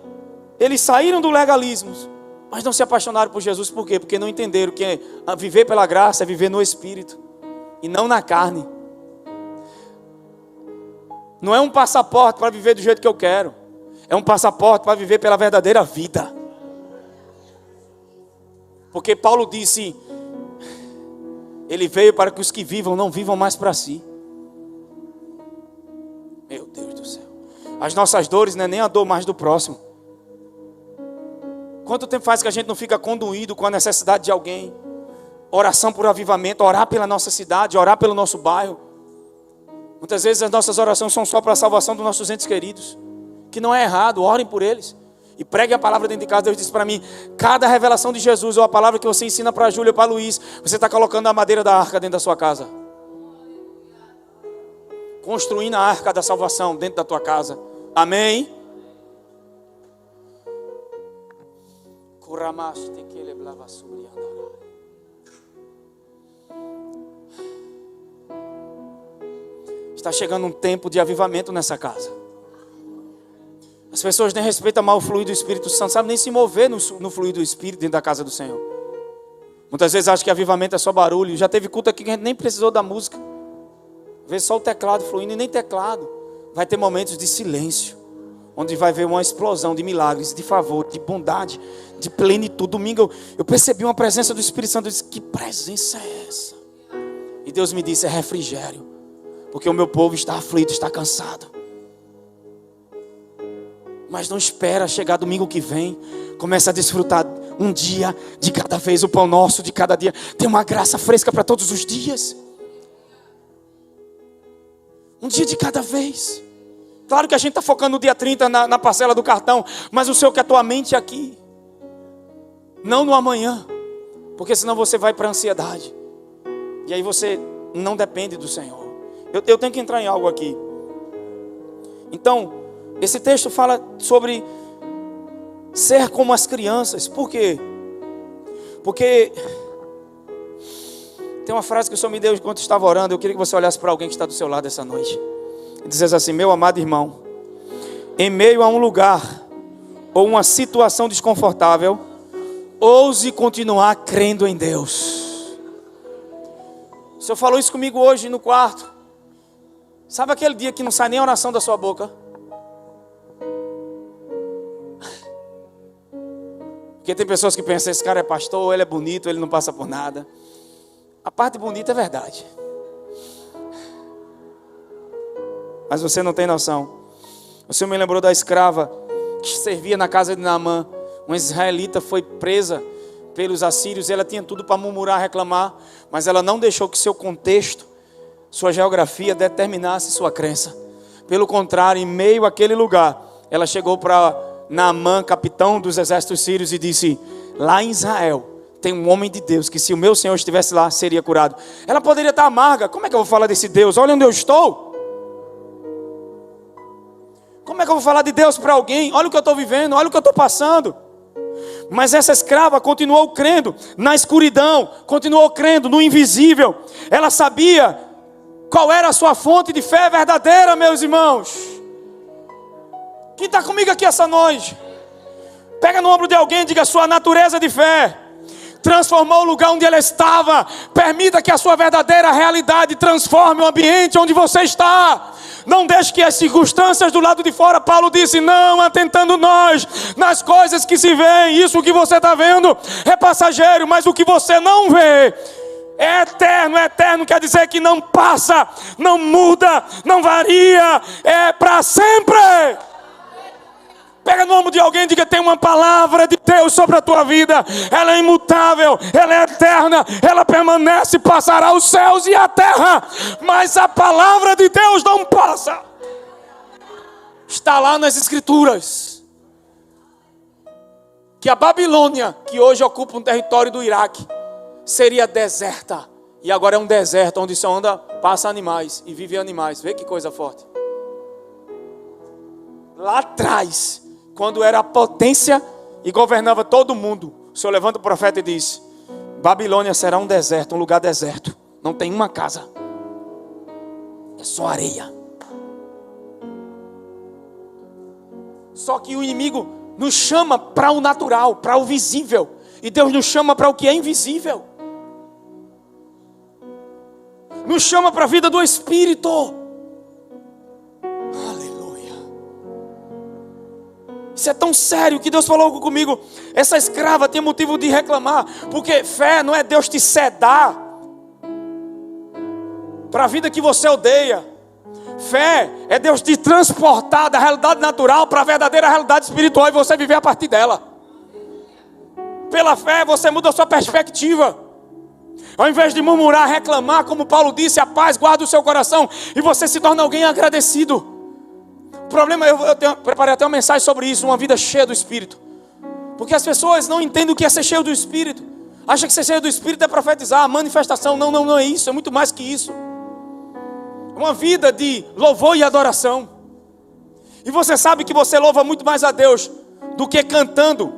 eles saíram do legalismo, mas não se apaixonaram por Jesus. Por quê? Porque não entenderam que viver pela graça é viver no Espírito e não na carne. Não é um passaporte para viver do jeito que eu quero. É um passaporte para viver pela verdadeira vida. Porque Paulo disse, ele veio para que os que vivam não vivam mais para si. As nossas dores não é nem a dor mais do próximo. Quanto tempo faz que a gente não fica conduído com a necessidade de alguém? Oração por avivamento, orar pela nossa cidade, orar pelo nosso bairro. Muitas vezes as nossas orações são só para a salvação dos nossos entes queridos. Que não é errado, orem por eles. E pregue a palavra dentro de casa. Deus disse para mim, cada revelação de Jesus ou a palavra que você ensina para a Júlia ou para Luiz, você está colocando a madeira da arca dentro da sua casa. Construindo a arca da salvação dentro da tua casa. Amém? Está chegando um tempo de avivamento nessa casa. As pessoas nem respeitam mal o fluir do Espírito Santo, sabem nem se mover no fluir do Espírito dentro da casa do Senhor. Muitas vezes acham que avivamento é só barulho. Já teve culto aqui que a gente nem precisou da música. Às vezes só o teclado fluindo e nem teclado. Vai ter momentos de silêncio, onde vai haver uma explosão de milagres, de favor, de bondade, de plenitude. Domingo eu percebi uma presença do Espírito Santo. Eu disse, que presença é essa? E Deus me disse, é refrigério. Porque o meu povo está aflito, está cansado. Mas não espera chegar domingo que vem. Começa a desfrutar um dia de cada vez, o pão nosso de cada dia. Tem uma graça fresca para todos os dias. Um dia de cada vez. Claro que a gente está focando no dia 30 na parcela do cartão. Mas o Senhor quer a tua mente aqui. Não no amanhã. Porque senão você vai para a ansiedade. E aí você não depende do Senhor. Eu tenho que entrar em algo aqui. Então, esse texto fala sobre ser como as crianças. Por quê? Porque tem uma frase que o Senhor me deu enquanto estava orando. Eu queria que você olhasse para alguém que está do seu lado essa noite e dissesse assim, meu amado irmão, em meio a um lugar ou uma situação desconfortável, ouse continuar crendo em Deus. O Senhor falou isso comigo hoje no quarto. Sabe aquele dia que não sai nem a oração da sua boca? Porque tem pessoas que pensam, esse cara é pastor, ele é bonito, ele não passa por nada. A parte bonita é verdade. Mas você não tem noção. O Senhor me lembrou da escrava que servia na casa de Naamã. Uma israelita foi presa pelos assírios. Ela tinha tudo para murmurar, reclamar. Mas ela não deixou que seu contexto, sua geografia determinasse sua crença. Pelo contrário, em meio àquele lugar, ela chegou para Naamã, capitão dos exércitos sírios, e disse, lá em Israel tem um homem de Deus, que se o meu Senhor estivesse lá, seria curado. Ela poderia estar amarga. Como é que eu vou falar desse Deus? Olha onde eu estou. Como é que eu vou falar de Deus para alguém? Olha o que eu estou vivendo, olha o que eu estou passando. Mas essa escrava continuou crendo na escuridão, continuou crendo no invisível. Ela sabia qual era a sua fonte de fé verdadeira, meus irmãos. Quem está comigo aqui essa noite? Pega no ombro de alguém e diga, sua natureza de fé transformou o lugar onde ela estava. Permita que a sua verdadeira realidade transforme o ambiente onde você está. Não deixe que as circunstâncias do lado de fora, Paulo disse, não atentando nós nas coisas que se veem. Isso que você está vendo é passageiro, mas o que você não vê é eterno. Eterno quer dizer que não passa, não muda, não varia, é para sempre. Pega no ombro de alguém e diga, tem uma palavra de Deus sobre a tua vida. Ela é imutável, ela é eterna, ela permanece, passará os céus e a terra, mas a palavra de Deus não passa. Está lá nas Escrituras que a Babilônia, que hoje ocupa um território do Iraque, seria deserta. E agora é um deserto onde só passa animais e vive animais. Vê que coisa forte. Lá atrás, quando era a potência e governava todo mundo, o Senhor levanta o profeta e diz, Babilônia será um deserto, um lugar deserto. Não tem uma casa. É só areia. Só que o inimigo nos chama para o natural, para o visível. E Deus nos chama para o que é invisível. Nos chama para a vida do Espírito. Aleluia. Isso é tão sério que Deus falou comigo. Essa escrava tem motivo de reclamar. Porque fé não é Deus te sedar para a vida que você odeia. Fé é Deus te transportar da realidade natural para a verdadeira realidade espiritual e você viver a partir dela. Pela fé você muda a sua perspectiva. Ao invés de murmurar, reclamar, como Paulo disse, a paz guarda o seu coração e você se torna alguém agradecido. O problema, preparei até uma mensagem sobre isso, uma vida cheia do Espírito. Porque as pessoas não entendem o que é ser cheio do Espírito. Acham que ser cheio do Espírito é profetizar, manifestação. Não é isso, é muito mais que isso. Uma vida de louvor e adoração. E você sabe que você louva muito mais a Deus do que cantando,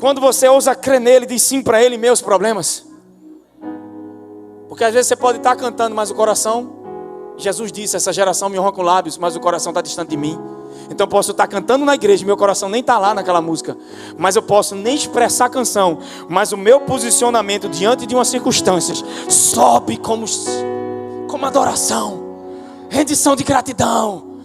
quando você ousa crer nele e diz sim para ele, meus problemas. Porque às vezes você pode estar cantando, mas o coração, Jesus disse, essa geração me honra com lábios, mas o coração está distante de mim. Então eu posso estar cantando na igreja, meu coração nem está lá naquela música, mas eu posso nem expressar a canção, mas o meu posicionamento diante de umas circunstâncias sobe como adoração, rendição de gratidão.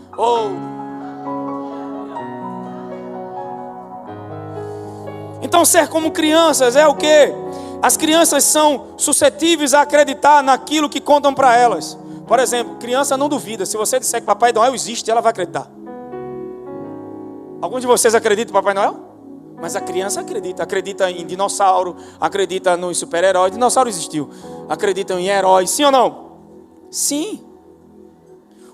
Então ser como crianças é o quê? As crianças são suscetíveis a acreditar naquilo que contam para elas. Por exemplo, criança não duvida. Se você disser que Papai Noel existe, ela vai acreditar. Alguns de vocês acreditam em Papai Noel? Mas a criança acredita. Acredita em dinossauro, acredita nos super-heróis. Dinossauro existiu. Acreditam em heróis, sim ou não? Sim.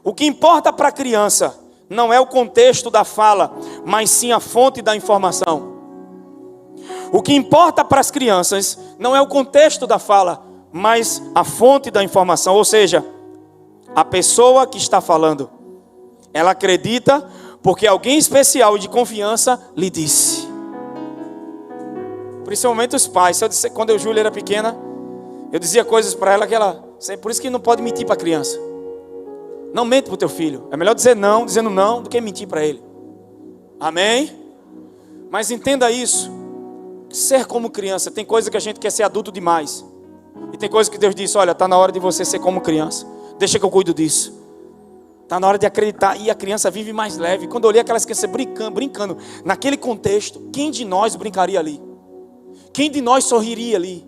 O que importa para a criança não é o contexto da fala, mas sim a fonte da informação. O que importa para as crianças não é o contexto da fala, mas a fonte da informação. Ou seja, a pessoa que está falando, ela acredita porque alguém especial e de confiança lhe disse. Principalmente os pais. Quando eu, Júlia, era pequena, eu dizia coisas para ela que ela... Por isso que não pode mentir para a criança. Não mente para o teu filho. É melhor dizer não, dizendo não, do que mentir para ele. Amém? Mas entenda isso. Ser como criança, tem coisa que a gente quer ser adulto demais. E tem coisa que Deus disse, olha, está na hora de você ser como criança. Deixa que eu cuido disso. Está na hora de acreditar. E a criança vive mais leve. Quando eu olhei aquelas crianças brincando naquele contexto, quem de nós brincaria ali? Quem de nós sorriria ali?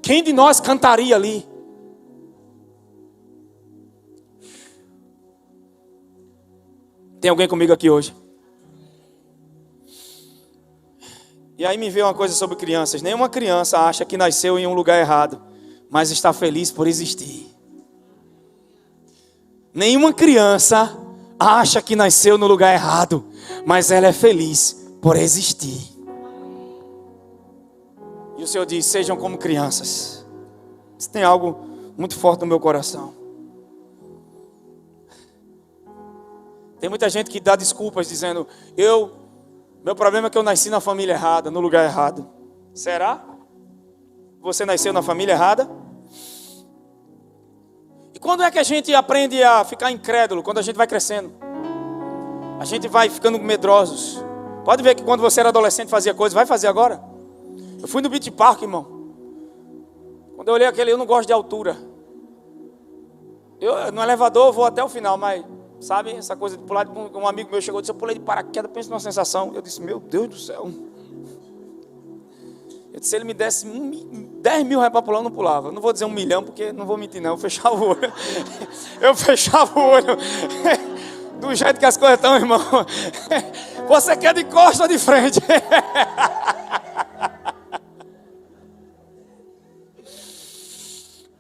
Quem de nós cantaria ali? Tem alguém comigo aqui hoje? E aí me veio uma coisa sobre crianças. Nenhuma criança acha que nasceu em um lugar errado, mas está feliz por existir. Nenhuma criança acha que nasceu no lugar errado, mas ela é feliz por existir. E o Senhor diz, sejam como crianças. Isso tem algo muito forte no meu coração. Tem muita gente que dá desculpas dizendo, meu problema é que eu nasci na família errada, no lugar errado. Será? Você nasceu na família errada? E quando é que a gente aprende a ficar incrédulo? Quando a gente vai crescendo. A gente vai ficando medrosos. Pode ver que quando você era adolescente fazia coisas, vai fazer agora? Eu fui no Beach Park, irmão. Quando eu olhei aquele, eu não gosto de altura. Eu no elevador vou até o final, mas... Sabe, essa coisa de pular, um amigo meu chegou e disse, eu pulei de paraquedas, pensa numa sensação. Eu disse, meu Deus do céu. Eu disse, se ele me desse 10 mil reais para pular, eu não pulava. Eu não vou dizer 1 milhão, porque não vou mentir não, eu fechava o olho. Eu fechava o olho. Do jeito que as coisas estão, irmão. Você quer de costa ou de frente?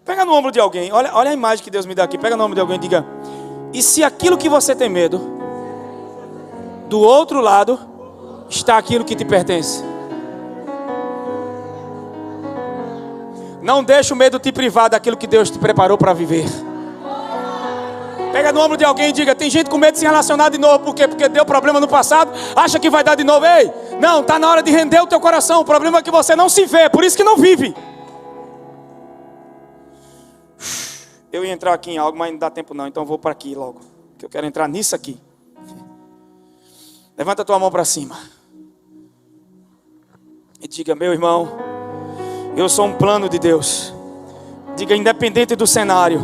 Pega no ombro de alguém, olha a imagem que Deus me dá aqui. Pega no ombro de alguém e diga, e se aquilo que você tem medo, do outro lado, está aquilo que te pertence? Não deixe o medo te privar daquilo que Deus te preparou para viver. Pega no ombro de alguém e diga, tem gente com medo de se relacionar de novo. Por quê? Porque deu problema no passado, acha que vai dar de novo. Ei, não, está na hora de render o teu coração. O problema é que você não se vê, por isso que não vive. Eu ia entrar aqui em algo, mas não dá tempo não, então eu vou para aqui logo, que eu quero entrar nisso aqui. Levanta a tua mão para cima e diga, meu irmão, eu sou um plano de Deus. Diga, independente do cenário,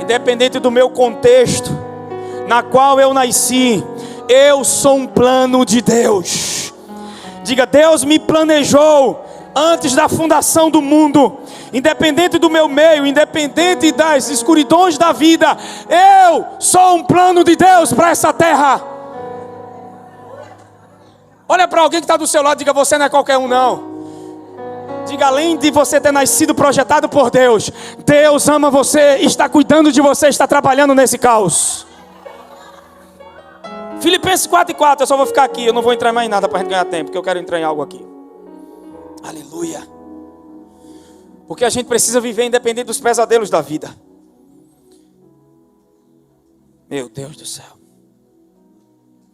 independente do meu contexto, na qual eu nasci, eu sou um plano de Deus. Diga, Deus me planejou antes da fundação do mundo, independente do meu meio, independente das escuridões da vida, eu sou um plano de Deus para essa terra. Olha para alguém que está do seu lado e diga: você não é qualquer um não. Diga: além de você ter nascido projetado por Deus, Deus ama você, está cuidando de você, está trabalhando nesse caos. Filipenses 4:4, eu só vou ficar aqui, eu não vou entrar mais em nada para a gente ganhar tempo, porque eu quero entrar em algo aqui. Aleluia. Porque a gente precisa viver independente dos pesadelos da vida. Meu Deus do céu.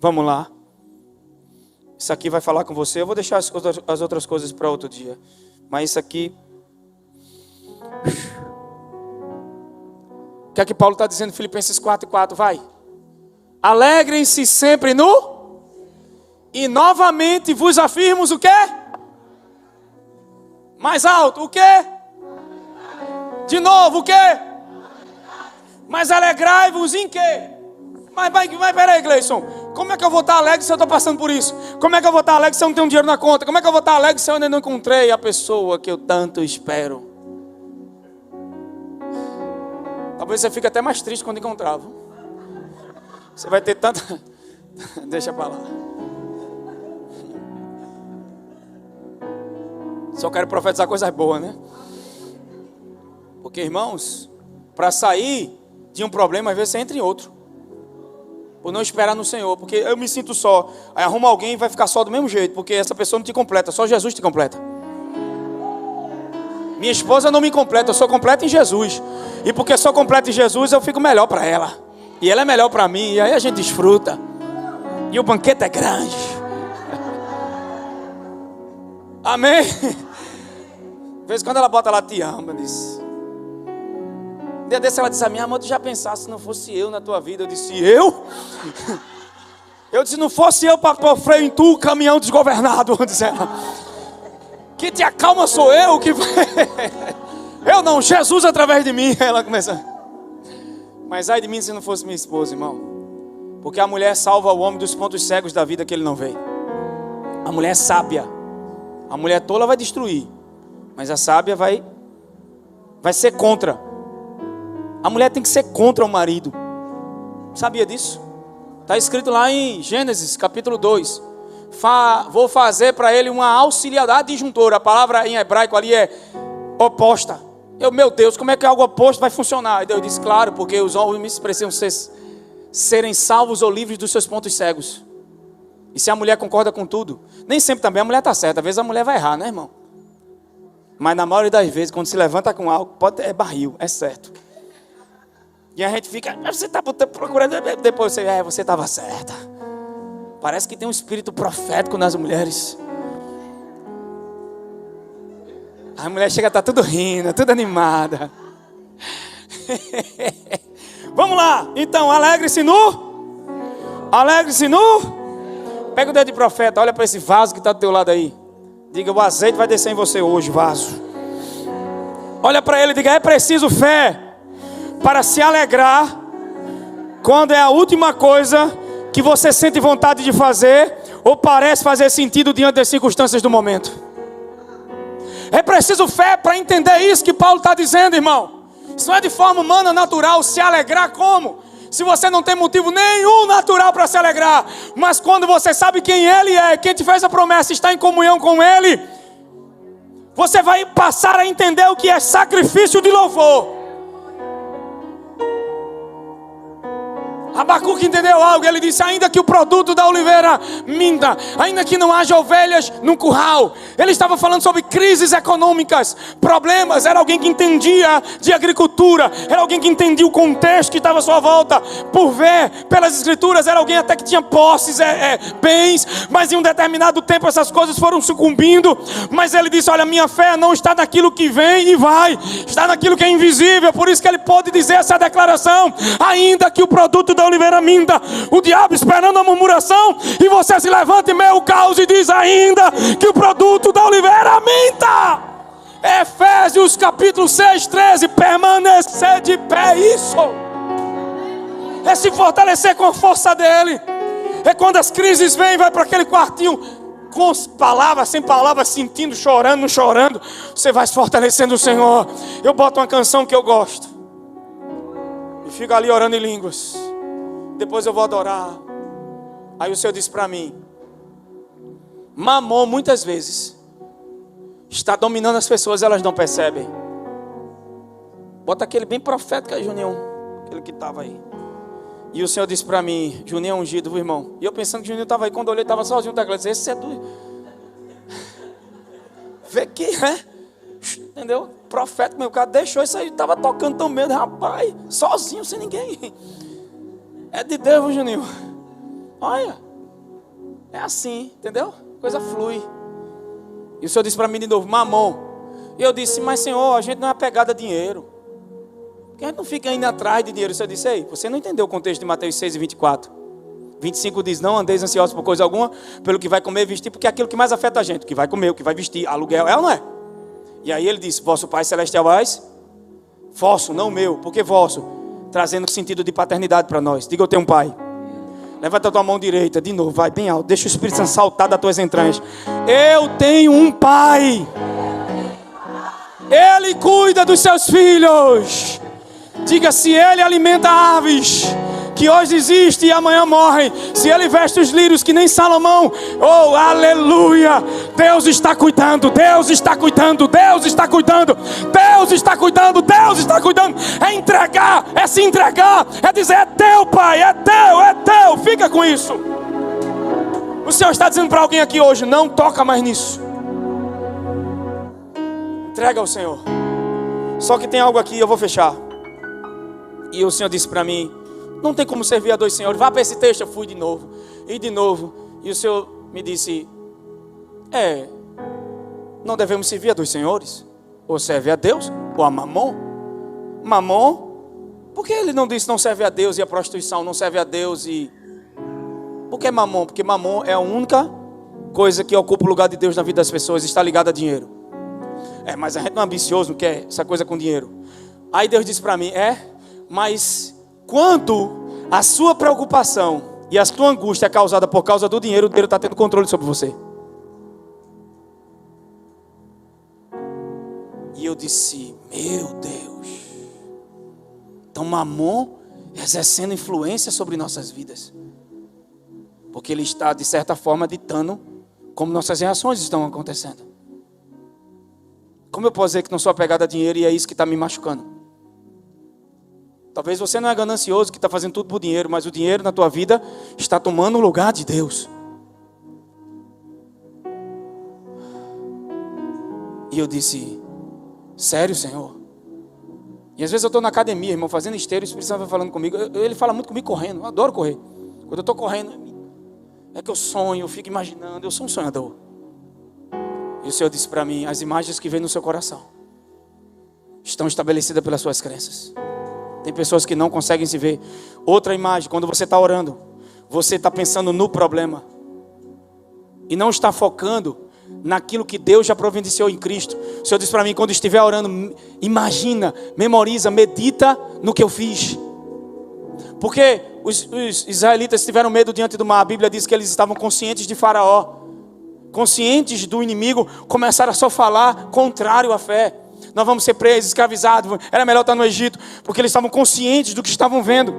Vamos lá. Isso aqui vai falar com você. Eu vou deixar as outras coisas para outro dia. Mas isso aqui... O que é que Paulo está dizendo em Filipenses 4:4? Vai. Alegrem-se sempre no... E novamente vos afirmo o quê? Mais alto, o quê? De novo, o quê? Mas alegrai-vos em quê? Mas peraí, Gleison. Como é que eu vou estar alegre se eu estou passando por isso? Como é que eu vou estar alegre se eu não tenho dinheiro na conta? Como é que eu vou estar alegre se eu ainda não encontrei a pessoa que eu tanto espero? Talvez você fique até mais triste quando encontrar. Você vai ter tanta... Deixa pra lá. Só quero profetizar coisas boas, né? Porque, irmãos, para sair de um problema, às vezes você entra em outro. Por não esperar no Senhor. Porque eu me sinto só. Aí arruma alguém e vai ficar só do mesmo jeito. Porque essa pessoa não te completa. Só Jesus te completa. Minha esposa não me completa. Eu sou completo em Jesus. E porque sou completo em Jesus, eu fico melhor para ela. E ela é melhor para mim. E aí a gente desfruta. E o banquete é grande. Amém? De vez em quando ela bota lá: te amo. Diz. Um dia desse ela disse a mim: amor, tu já pensasse se não fosse eu na tua vida? Eu disse: eu? Eu disse: não fosse eu para pôr freio em tu, caminhão desgovernado. Disse ela. Que te acalma sou eu. Que... eu não, Jesus através de mim. Ela começa. Mas ai de mim se não fosse minha esposa, irmão. Porque a mulher salva o homem dos pontos cegos da vida que ele não vê. A mulher é sábia. A mulher tola vai destruir. Mas a sábia vai ser contra. A mulher tem que ser contra o marido. Sabia disso? Está escrito lá em Gênesis capítulo 2. Vou fazer para ele uma auxiliadade disjuntora. A palavra em hebraico ali é oposta. Meu Deus, como é que algo oposto vai funcionar? E Deus disse: claro, porque os homens precisam serem salvos ou livres dos seus pontos cegos. E se a mulher concorda com tudo, nem sempre também a mulher está certa. Às vezes a mulher vai errar, né, irmão? Mas na maioria das vezes, quando se levanta com algo, é barril, é certo. E a gente fica: você está procurando. Depois você estava certa. Parece que tem um espírito profético nas mulheres. A mulher chega a estar tudo rindo, tudo animada. Vamos lá. Então, alegre-se no... Alegre-se no... Pega o dedo de profeta, olha para esse vaso que está do teu lado aí. Diga: o azeite vai descer em você hoje, vaso. Olha para ele e diga: é preciso fé para se alegrar quando é a última coisa que você sente vontade de fazer ou parece fazer sentido diante das circunstâncias do momento. É preciso fé para entender isso que Paulo está dizendo, irmão. Isso não é de forma humana, natural. Se alegrar como? Se você não tem motivo nenhum natural para se alegrar. Mas quando você sabe quem Ele é, quem te fez a promessa, está em comunhão com Ele, você vai passar a entender o que é sacrifício de louvor. Abacuque entendeu algo. Ele disse: ainda que o produto da oliveira minta, ainda que não haja ovelhas no curral. Ele estava falando sobre crises econômicas, problemas. Era alguém que entendia de agricultura, era alguém que entendia o contexto que estava à sua volta. Por ver pelas escrituras, era alguém até que tinha posses, bens. Mas em um determinado tempo essas coisas foram sucumbindo. Mas ele disse: olha, minha fé não está naquilo que vem e vai, está naquilo que é invisível. Por isso que ele pode dizer essa declaração: ainda que o produto da oliveira minta, o diabo esperando a murmuração, e você se levanta em meio ao caos e diz: ainda que o produto da oliveira minta. Efésios capítulo 6, 13. Permanecer de pé. Isso é se fortalecer com a força dele. É quando as crises vêm, vai para aquele quartinho com palavras, sem palavras, sentindo, chorando, não chorando, você vai se fortalecendo no Senhor. Eu boto uma canção que eu gosto e fico ali orando em línguas. Depois eu vou adorar. Aí o Senhor disse para mim: Mamon muitas vezes está dominando as pessoas, elas não percebem. Bota aquele bem profético aí, Juninho, aquele que estava aí. E o Senhor disse para mim: Juninho é ungido, viu, irmão? E eu pensando que Juninho estava aí. Quando eu olhei, estava sozinho no teclado. Esse é do... Vê que, né? Entendeu? Profético, meu cara deixou isso aí. Estava tocando tão medo, rapaz. Sozinho, sem ninguém. É de Deus, viu, Juninho? Olha. É assim, entendeu? A coisa flui. E o Senhor disse para mim de novo: Mamon. E eu disse: mas Senhor, a gente não é apegado a dinheiro. Porque a gente não fica indo atrás de dinheiro. O Senhor disse: ei, você não entendeu o contexto de Mateus 6:24. 25 diz: não andeis ansiosos por coisa alguma, pelo que vai comer e vestir, porque é aquilo que mais afeta a gente. O que vai comer, o que vai vestir, aluguel, é ou não é? E aí ele disse: vosso Pai Celestial és vosso, não meu. Por que vosso? Trazendo sentido de paternidade para nós. Diga: eu tenho um pai. Levanta a tua mão direita, de novo, vai bem alto. Deixa o Espírito Santo saltar das tuas entranhas. Eu tenho um pai. Ele cuida dos seus filhos. Diga: se Ele alimenta aves que hoje existem e amanhã morrem, se Ele veste os lírios que nem Salomão, oh, aleluia, Deus está cuidando, Deus está cuidando, Deus está cuidando, Deus está cuidando, Deus está cuidando. É entregar, é se entregar, é dizer: é teu, Pai, é teu, fica com isso. O Senhor está dizendo para alguém aqui hoje: não toca mais nisso, entrega ao Senhor. Só que tem algo aqui, eu vou fechar. E o Senhor disse para mim: não tem como servir a dois senhores. Vá para esse texto. Eu fui de novo. E de novo. E o Senhor me disse: não devemos servir a dois senhores. Ou serve a Deus, ou a Mamon. Mamon, por que ele não disse não serve a Deus e a prostituição não serve a Deus? E por que Mamon? Porque Mamon é a única coisa que ocupa o lugar de Deus na vida das pessoas. Está ligada a dinheiro. Mas a gente não é ambicioso, não quer essa coisa com dinheiro. Aí Deus disse para mim: mas quando a sua preocupação e a sua angústia é causada por causa do dinheiro, o dinheiro está tendo controle sobre você. E eu disse: meu Deus. Então Mamon exercendo influência sobre nossas vidas, porque ele está de certa forma ditando como nossas reações estão acontecendo. Como eu posso dizer que não sou apegado a dinheiro e é isso que está me machucando? Talvez você não é ganancioso, que está fazendo tudo por dinheiro, mas o dinheiro na tua vida está tomando o lugar de Deus. E eu disse: sério, Senhor? E às vezes eu estou na academia, irmão, fazendo esteira, e o Espírito Santo vai falando comigo. Ele fala muito comigo correndo, eu adoro correr. Quando eu estou correndo, é que eu sonho, eu fico imaginando, eu sou um sonhador. E o Senhor disse para mim: as imagens que vêm no seu coração estão estabelecidas pelas suas crenças. Tem pessoas que não conseguem se ver. Outra imagem: quando você está orando, você está pensando no problema e não está focando naquilo que Deus já providenciou em Cristo. O Senhor disse para mim: quando estiver orando, imagina, memoriza, medita no que eu fiz. Porque os israelitas tiveram medo diante do mar. A Bíblia diz que eles estavam conscientes de Faraó, conscientes do inimigo, começaram a só falar contrário à fé. Nós vamos ser presos, escravizados, era melhor estar no Egito, porque eles estavam conscientes do que estavam vendo.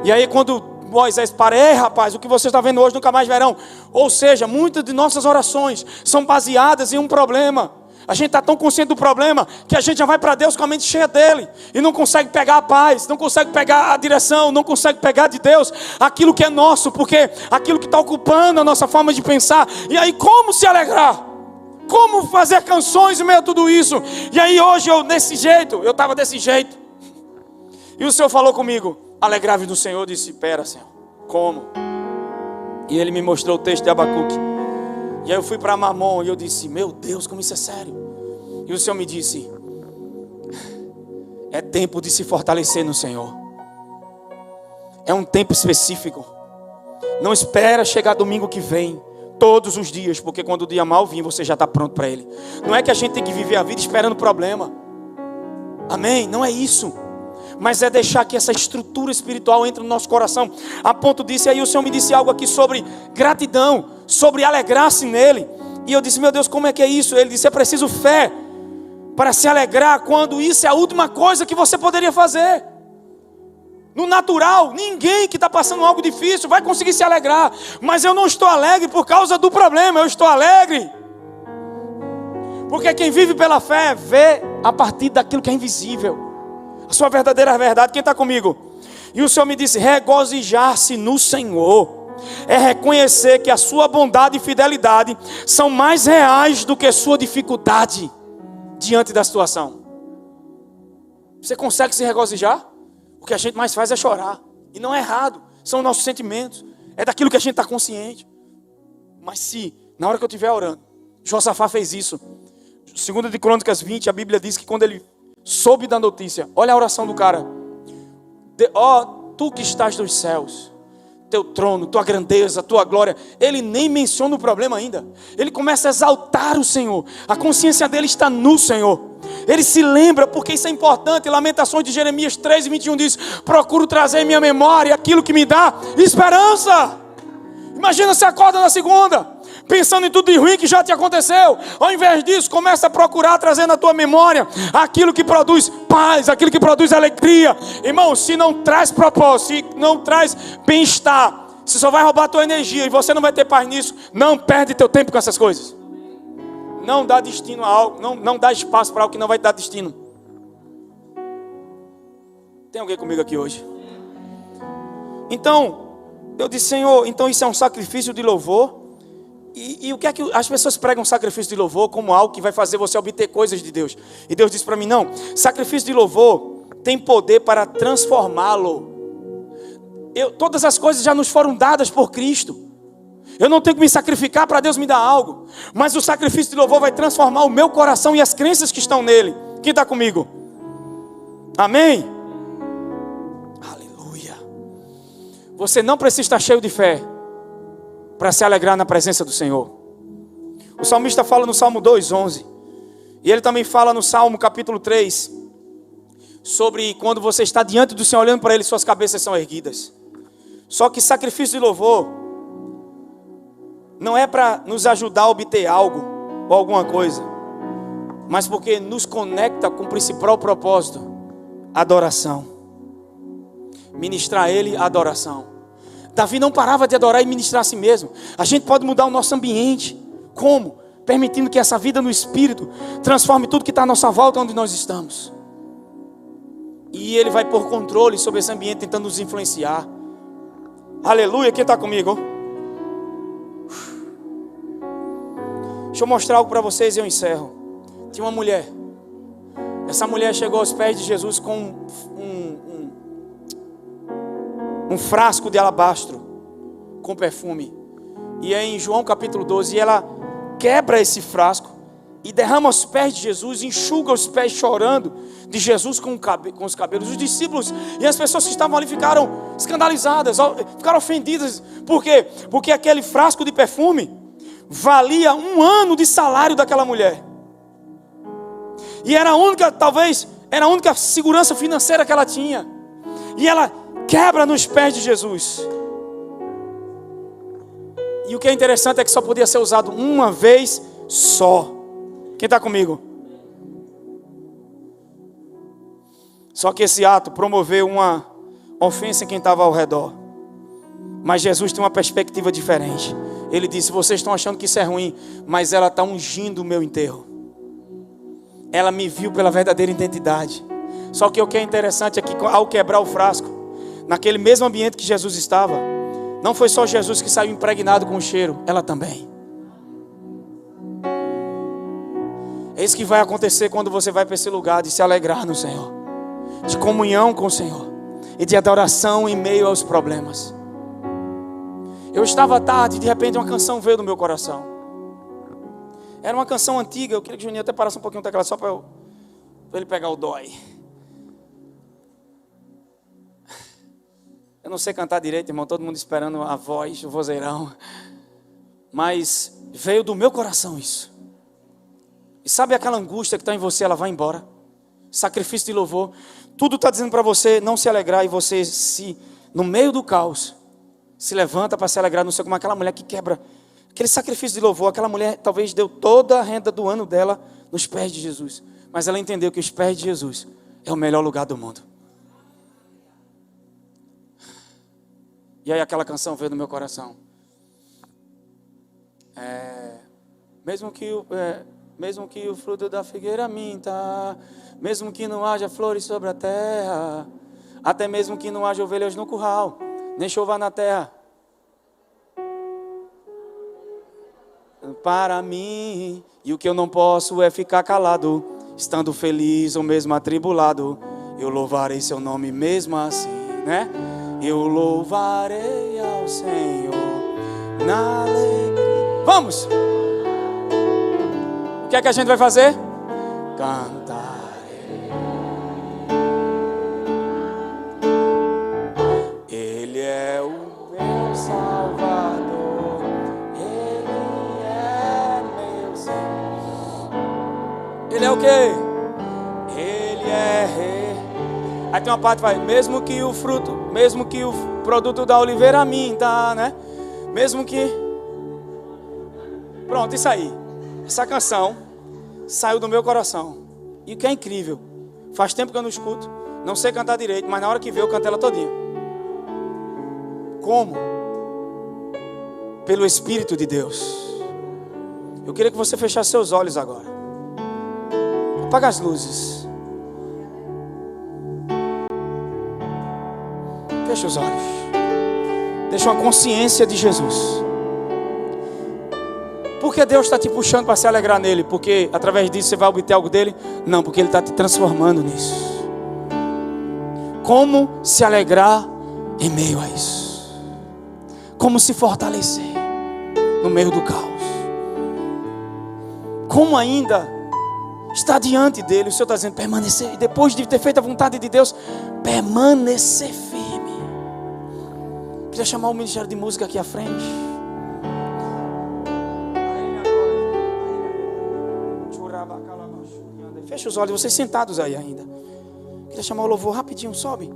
E aí quando Moisés para: rapaz, o que vocês estão vendo hoje nunca mais verão. Ou seja, muitas de nossas orações são baseadas em um problema. A gente está tão consciente do problema que a gente já vai para Deus com a mente cheia dele e não consegue pegar a paz, não consegue pegar a direção, não consegue pegar de Deus aquilo que é nosso, porque aquilo que está ocupando a nossa forma de pensar. E aí como se alegrar? Como fazer canções em meio a tudo isso? E aí hoje eu estava desse jeito. E o Senhor falou comigo: alegrai-vos no Senhor. Eu disse: pera, Senhor, como? E Ele me mostrou o texto de Abacuque. E aí eu fui para Mamon e eu disse: meu Deus, como isso é sério. E o Senhor me disse: é tempo de se fortalecer no Senhor. É um tempo específico. Não espera chegar domingo que vem, todos os dias, porque quando o dia mal vir, você já está pronto para ele. Não é que a gente tem que viver a vida esperando problema. Amém? Não é isso. Mas é deixar que essa estrutura espiritual entre no nosso coração. A ponto disso, aí o Senhor me disse algo aqui sobre gratidão, sobre alegrar-se nele. E eu disse, meu Deus, como é que é isso? Ele disse, é preciso fé para se alegrar quando isso é a última coisa que você poderia fazer. No natural, ninguém que está passando algo difícil vai conseguir se alegrar. Mas eu não estou alegre por causa do problema, eu estou alegre porque quem vive pela fé vê a partir daquilo que é invisível, a sua verdadeira verdade. Quem está comigo? E o Senhor me disse, regozijar-se no Senhor é reconhecer que a sua bondade e fidelidade são mais reais do que a sua dificuldade diante da situação. Você consegue se regozijar? O que a gente mais faz é chorar. E não é errado, são os nossos sentimentos, é daquilo que a gente está consciente. Mas se, na hora que eu estiver orando, Josafá fez isso. 2 de Crônicas 20, a Bíblia diz que quando ele soube da notícia, olha a oração do cara. Ó, tu que estás nos céus, teu trono, tua grandeza, tua glória. Ele nem menciona o problema ainda. Ele começa a exaltar o Senhor. A consciência dele está no Senhor. Ele se lembra, porque isso é importante. Lamentações de Jeremias 3:21 diz, procuro trazer em minha memória aquilo que me dá esperança. Imagina se acorda na segunda, pensando em tudo de ruim que já te aconteceu. Ao invés disso, começa a procurar trazer na tua memória aquilo que produz paz, aquilo que produz alegria. Irmão, se não traz propósito, se não traz bem-estar, se só vai roubar a tua energia e você não vai ter paz nisso, não perde teu tempo com essas coisas. Não dá destino a algo, não dá espaço para algo que não vai te dar destino. Tem alguém comigo aqui hoje? Então, eu disse, Senhor, então isso é um sacrifício de louvor. E o que é que as pessoas pregam sacrifício de louvor como algo que vai fazer você obter coisas de Deus? E Deus disse para mim, não, sacrifício de louvor tem poder para transformá-lo. Todas as coisas já nos foram dadas por Cristo. Eu não tenho que me sacrificar para Deus me dar algo. Mas o sacrifício de louvor vai transformar o meu coração e as crenças que estão nele. Quem está comigo? Amém? Aleluia. Você não precisa estar cheio de fé para se alegrar na presença do Senhor. O salmista fala no Salmo 2:11. E ele também fala no Salmo capítulo 3. Sobre quando você está diante do Senhor olhando para Ele, suas cabeças são erguidas. Só que sacrifício de louvor não é para nos ajudar a obter algo ou alguma coisa, mas porque nos conecta com o principal propósito, adoração. Ministrar a Ele, adoração. Davi não parava de adorar e ministrar a si mesmo. A gente pode mudar o nosso ambiente. Como? Permitindo que essa vida no Espírito transforme tudo que está à nossa volta onde nós estamos. E Ele vai pôr controle sobre esse ambiente, tentando nos influenciar. Aleluia, quem está comigo? Deixa eu mostrar algo para vocês e eu encerro. Tinha uma mulher. Essa mulher chegou aos pés de Jesus com um frasco de alabastro com perfume. E é em João capítulo 12. E ela quebra esse frasco e derrama aos pés de Jesus, enxuga os pés chorando de Jesus com os cabelos. Os discípulos e as pessoas que estavam ali ficaram escandalizadas, ficaram ofendidas. Por quê? Porque aquele frasco de perfume valia 1 ano de salário daquela mulher. E era a única, talvez, era a única segurança financeira que ela tinha. E ela quebra nos pés de Jesus. E o que é interessante é que só podia ser usado uma vez só. Quem está comigo? Só que esse ato promoveu uma ofensa em quem estava ao redor. Mas Jesus tem uma perspectiva diferente. Ele disse, vocês estão achando que isso é ruim, mas ela está ungindo o meu enterro. Ela me viu pela verdadeira identidade. Só que o que é interessante é que ao quebrar o frasco, naquele mesmo ambiente que Jesus estava, não foi só Jesus que saiu impregnado com o cheiro, ela também. É isso que vai acontecer quando você vai para esse lugar de se alegrar no Senhor, de comunhão com o Senhor e de adoração em meio aos problemas. Eu estava à tarde e de repente uma canção veio do meu coração. Era uma canção antiga. Eu queria que o Juninho até parasse um pouquinho o teclado só para ele pegar o dói. Eu não sei cantar direito, irmão. Todo mundo esperando a voz, o vozeirão. Mas veio do meu coração isso. E sabe aquela angústia que está em você, ela vai embora. Sacrifício de louvor. Tudo está dizendo para você não se alegrar. E você, no meio do caos, se levanta para se alegrar. Não sei como aquela mulher que quebra Aquele sacrifício de louvor, aquela mulher talvez deu toda a renda do ano dela nos pés de Jesus. Mas ela entendeu que os pés de Jesus é o melhor lugar do mundo. E aí aquela canção veio no meu coração. Mesmo que o fruto da figueira minta, mesmo que não haja flores sobre a terra, até mesmo que não haja ovelhas no curral, nem chova na terra, para mim, e o que eu não posso é ficar calado, estando feliz ou mesmo atribulado, eu louvarei seu nome mesmo assim, né? Eu louvarei ao Senhor na alegria. Vamos! O que é que a gente vai fazer? Cantarei. Ele é o meu Salvador. Ele é meu Senhor. Ele é o quê? Ele é rei. Aí tem uma parte que vai, mesmo que o produto da oliveira minta, né? Mesmo que... Pronto, isso aí. Essa canção saiu do meu coração. E o que é incrível, faz tempo que eu não escuto, não sei cantar direito, mas na hora que veio eu canto ela todinha. Como? Pelo Espírito de Deus. Eu queria que você fechasse seus olhos agora. Apaga as luzes. Fecha os olhos. Deixa uma consciência de Jesus. Por que Deus está te puxando para se alegrar nele? Porque através disso você vai obter algo dele? Não, porque ele está te transformando nisso. Como se alegrar em meio a isso? Como se fortalecer no meio do caos? Como ainda estar diante dele? O Senhor está dizendo permanecer. E depois de ter feito a vontade de Deus, permanecer firme. Queria chamar o Ministério de Música aqui à frente. Fecha os olhos, vocês sentados aí ainda. Queria chamar o louvor rapidinho, sobe.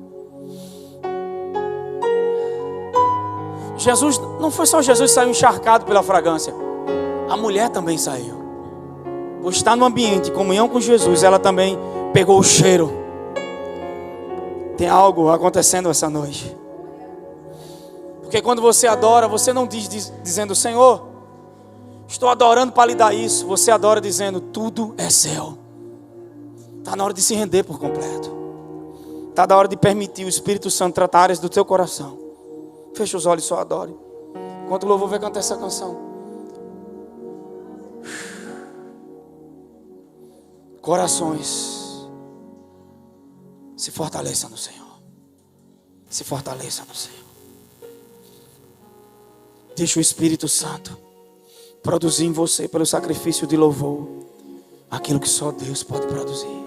Jesus, não foi só Jesus que saiu encharcado pela fragrância. A mulher também saiu. Por estar no ambiente, em comunhão com Jesus, ela também pegou o cheiro. Tem algo acontecendo essa noite. Porque quando você adora, você não diz dizendo, Senhor, estou adorando para lhe dar isso. Você adora dizendo, tudo é seu. Está na hora de se render por completo. Está na hora de permitir o Espírito Santo tratar áreas do teu coração. Fecha os olhos e só adore. Enquanto o louvor vai cantar essa canção. Corações se fortaleçam no Senhor. Se fortaleçam no Senhor. Deixa o Espírito Santo produzir em você, pelo sacrifício de louvor, aquilo que só Deus pode produzir.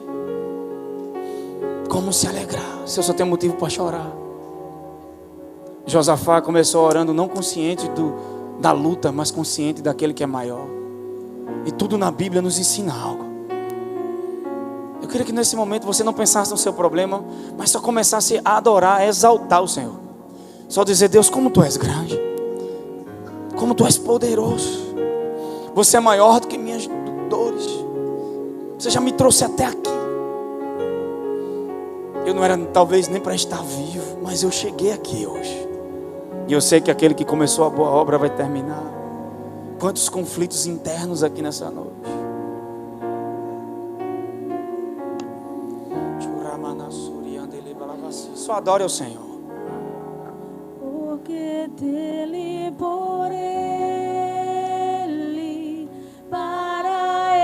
Como se alegrar, se eu só tenho motivo para chorar. Josafá começou orando não consciente da luta, mas consciente daquele que é maior. E tudo na Bíblia nos ensina algo. Eu queria que nesse momento você não pensasse no seu problema, mas só começasse a adorar, a exaltar o Senhor. Só dizer, Deus, como Tu és grande, como Tu és poderoso. Você é maior do que minhas dores. Você já me trouxe até aqui. Eu não era talvez nem para estar vivo, mas eu cheguei aqui hoje. E eu sei que aquele que começou a boa obra vai terminar. Quantos conflitos internos aqui nessa noite. Só adore ao Senhor. Porque dele, por ele, para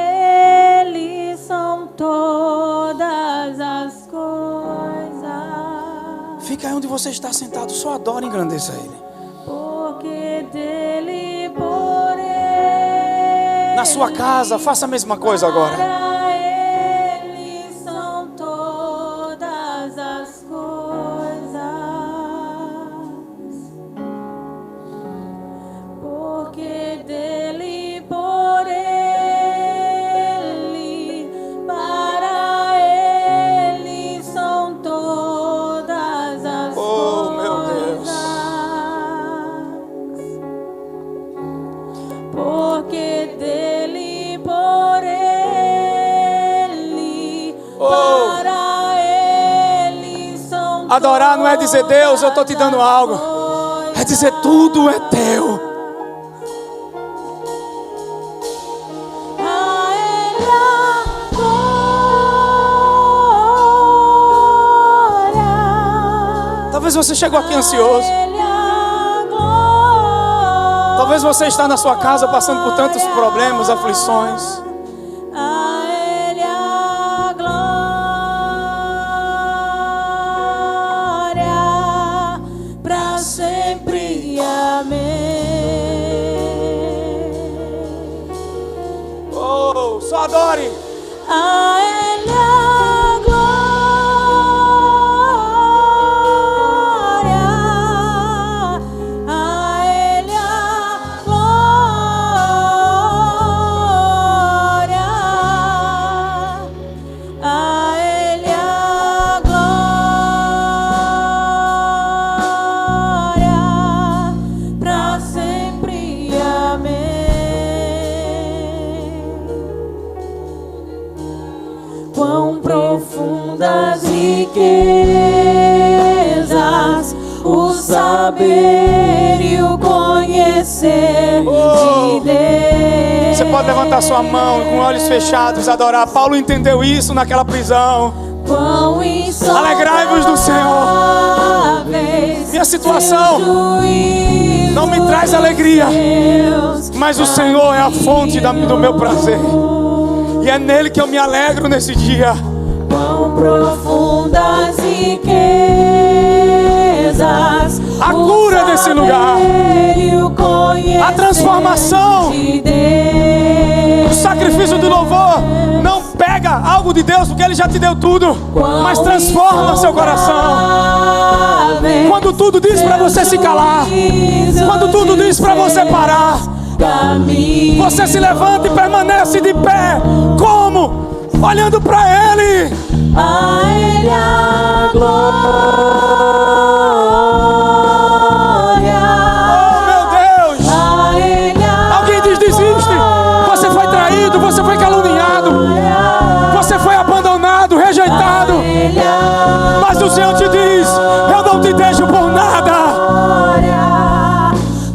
ele são todas as coisas. Fica aí onde você está sentado, só adore e engrandeça Ele. Porque dele, por ele, Na sua casa, faça a mesma coisa agora. para ele são todas as coisas. Porque dele, por ele, para ele são todas as Oh, meu Deus. coisas. Adorar não é dizer, Deus, eu estou te dando algo. É dizer, tudo é teu. A Ele a glória. Talvez você chegou aqui ansioso. Ele a glória. Talvez você está na sua casa passando por tantos problemas, aflições. A Ele a glória, pra sempre. Amém. Oh, só adore. A Ele a glória, a Ele a glória, a Ele a glória, pra sempre. Amém. Quão profundas riquezas o saber e o conhecer de Deus. Você pode levantar sua mão com olhos fechados, adorar. Paulo entendeu isso naquela prisão. Quão Alegrai-vos do Senhor. Minha situação não me traz alegria, mas o Senhor é a fonte do meu prazer. E é nele que eu me alegro nesse dia. Quão profundas riquezas A cura desse lugar, a transformação, o sacrifício do louvor não pega algo de Deus, porque Ele já te deu tudo, mas transforma seu coração. Quando tudo diz para você se calar, quando tudo diz para você parar, você se levanta e permanece de pé. Como? Olhando para Ele. A Ele a glória. Oh, meu Deus. A Ele a Alguém diz, desiste. Você foi traído, você foi caluniado, você foi abandonado, rejeitado. Mas o Senhor te diz, eu não te deixo por nada.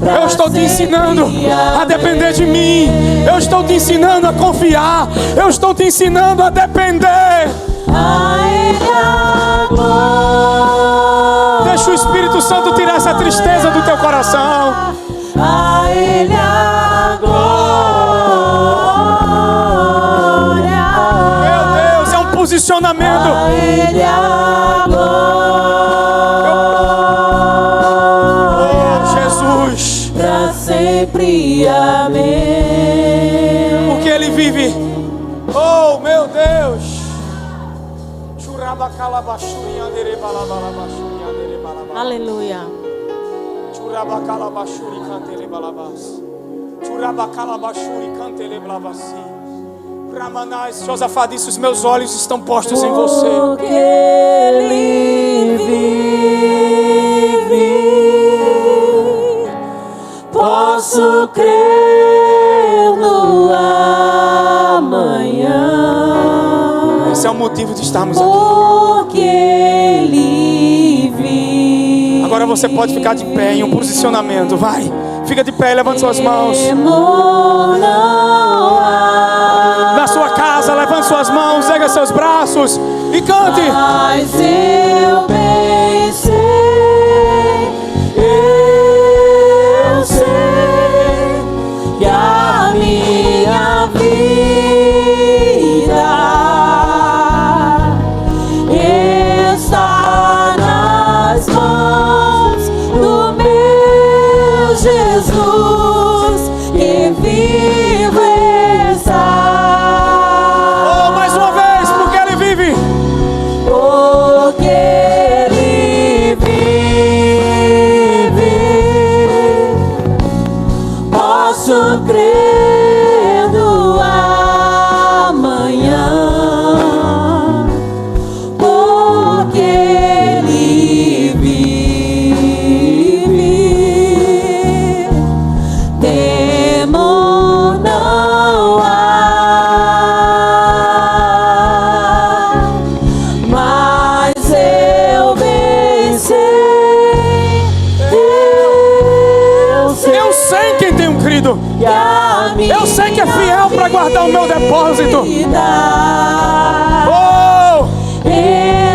Eu estou te ensinando a depender de mim. Eu estou te ensinando a confiar. Eu estou te ensinando a depender. A Ele a glória. Deixa o Espírito Santo tirar essa tristeza do teu coração. A Ele a glória. Meu Deus, é um posicionamento. A Ele a glória. Oh, Jesus. Pra sempre. Amém. Porque Ele vive. Oh, meu Deus. Aleluia. Josafá disse, os meus olhos estão postos em você. Porque Ele vive, posso crer no amanhã. Esse é o motivo de estarmos aqui. Porque Ele vive. Agora você pode ficar de pé em um posicionamento. Vai, fica de pé, levante suas mãos. Temor não há. Na sua casa, levante suas mãos, erga seus braços e cante. Mas eu bem sei, eu sei que a minha vida está nas mãos do meu Jesus, que vivo está. Mais uma vez, porque Ele vive. Porque Ele sei em quem tenho crido. Eu sei que é fiel para guardar o meu depósito. Oh!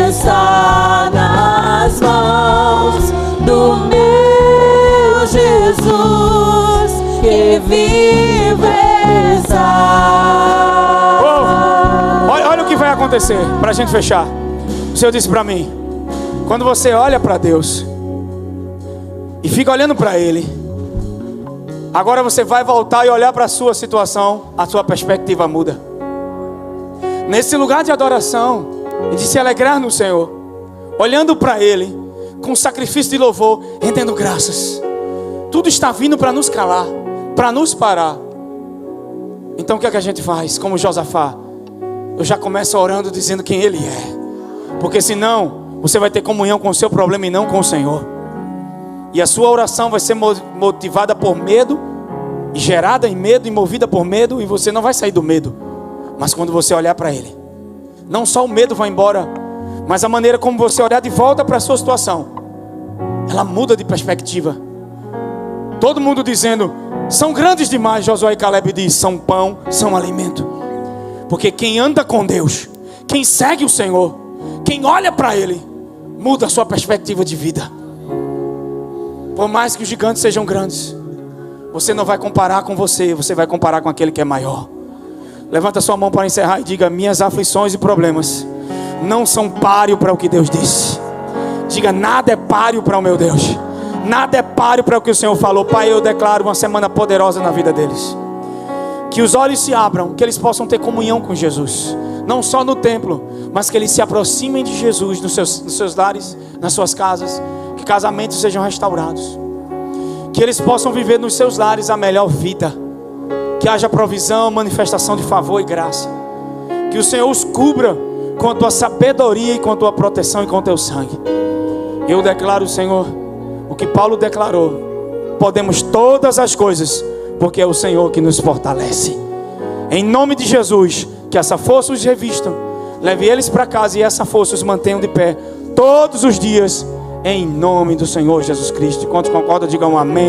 Está nas mãos do meu Jesus, que vive está. Oh! Olha o que vai acontecer para a gente fechar. O Senhor disse para mim: quando você olha para Deus e fica olhando para Ele, agora você vai voltar e olhar para a sua situação, a sua perspectiva muda. Nesse lugar de adoração e de se alegrar no Senhor, olhando para Ele com sacrifício de louvor, rendendo graças, tudo está vindo para nos calar, para nos parar. Então o que é que a gente faz? Como Josafá, eu já começo orando dizendo quem Ele é, porque senão você vai ter comunhão com o seu problema e não com o Senhor. E a sua oração vai ser motivada por medo, e gerada em medo, e movida por medo, e você não vai sair do medo. Mas quando você olhar para Ele, não só o medo vai embora, mas a maneira como você olhar de volta para a sua situação, ela muda de perspectiva. Todo mundo dizendo, são grandes demais. Josué e Caleb diz, são pão, são alimento. Porque quem anda com Deus, quem segue o Senhor, quem olha para Ele, muda a sua perspectiva de vida. Por mais que os gigantes sejam grandes, você não vai comparar com você, você vai comparar com aquele que é maior. Levanta sua mão para encerrar e diga, minhas aflições e problemas não são páreo para o que Deus disse. Diga, nada é páreo para o meu Deus. Nada é páreo para o que o Senhor falou. Pai, eu declaro uma semana poderosa na vida deles. Que os olhos se abram, que eles possam ter comunhão com Jesus. Não só no templo, mas que eles se aproximem de Jesus nos seus lares, nas suas casas. Que casamentos sejam restaurados. Que eles possam viver nos seus lares a melhor vida. Que haja provisão, manifestação de favor e graça. Que o Senhor os cubra com a tua sabedoria e com a tua proteção e com o teu sangue. Eu declaro, Senhor, o que Paulo declarou: podemos todas as coisas, porque é o Senhor que nos fortalece. Em nome de Jesus, que essa força os revista, leve eles para casa e essa força os mantenham de pé todos os dias, em nome do Senhor Jesus Cristo. Quantos concordam, digam amém.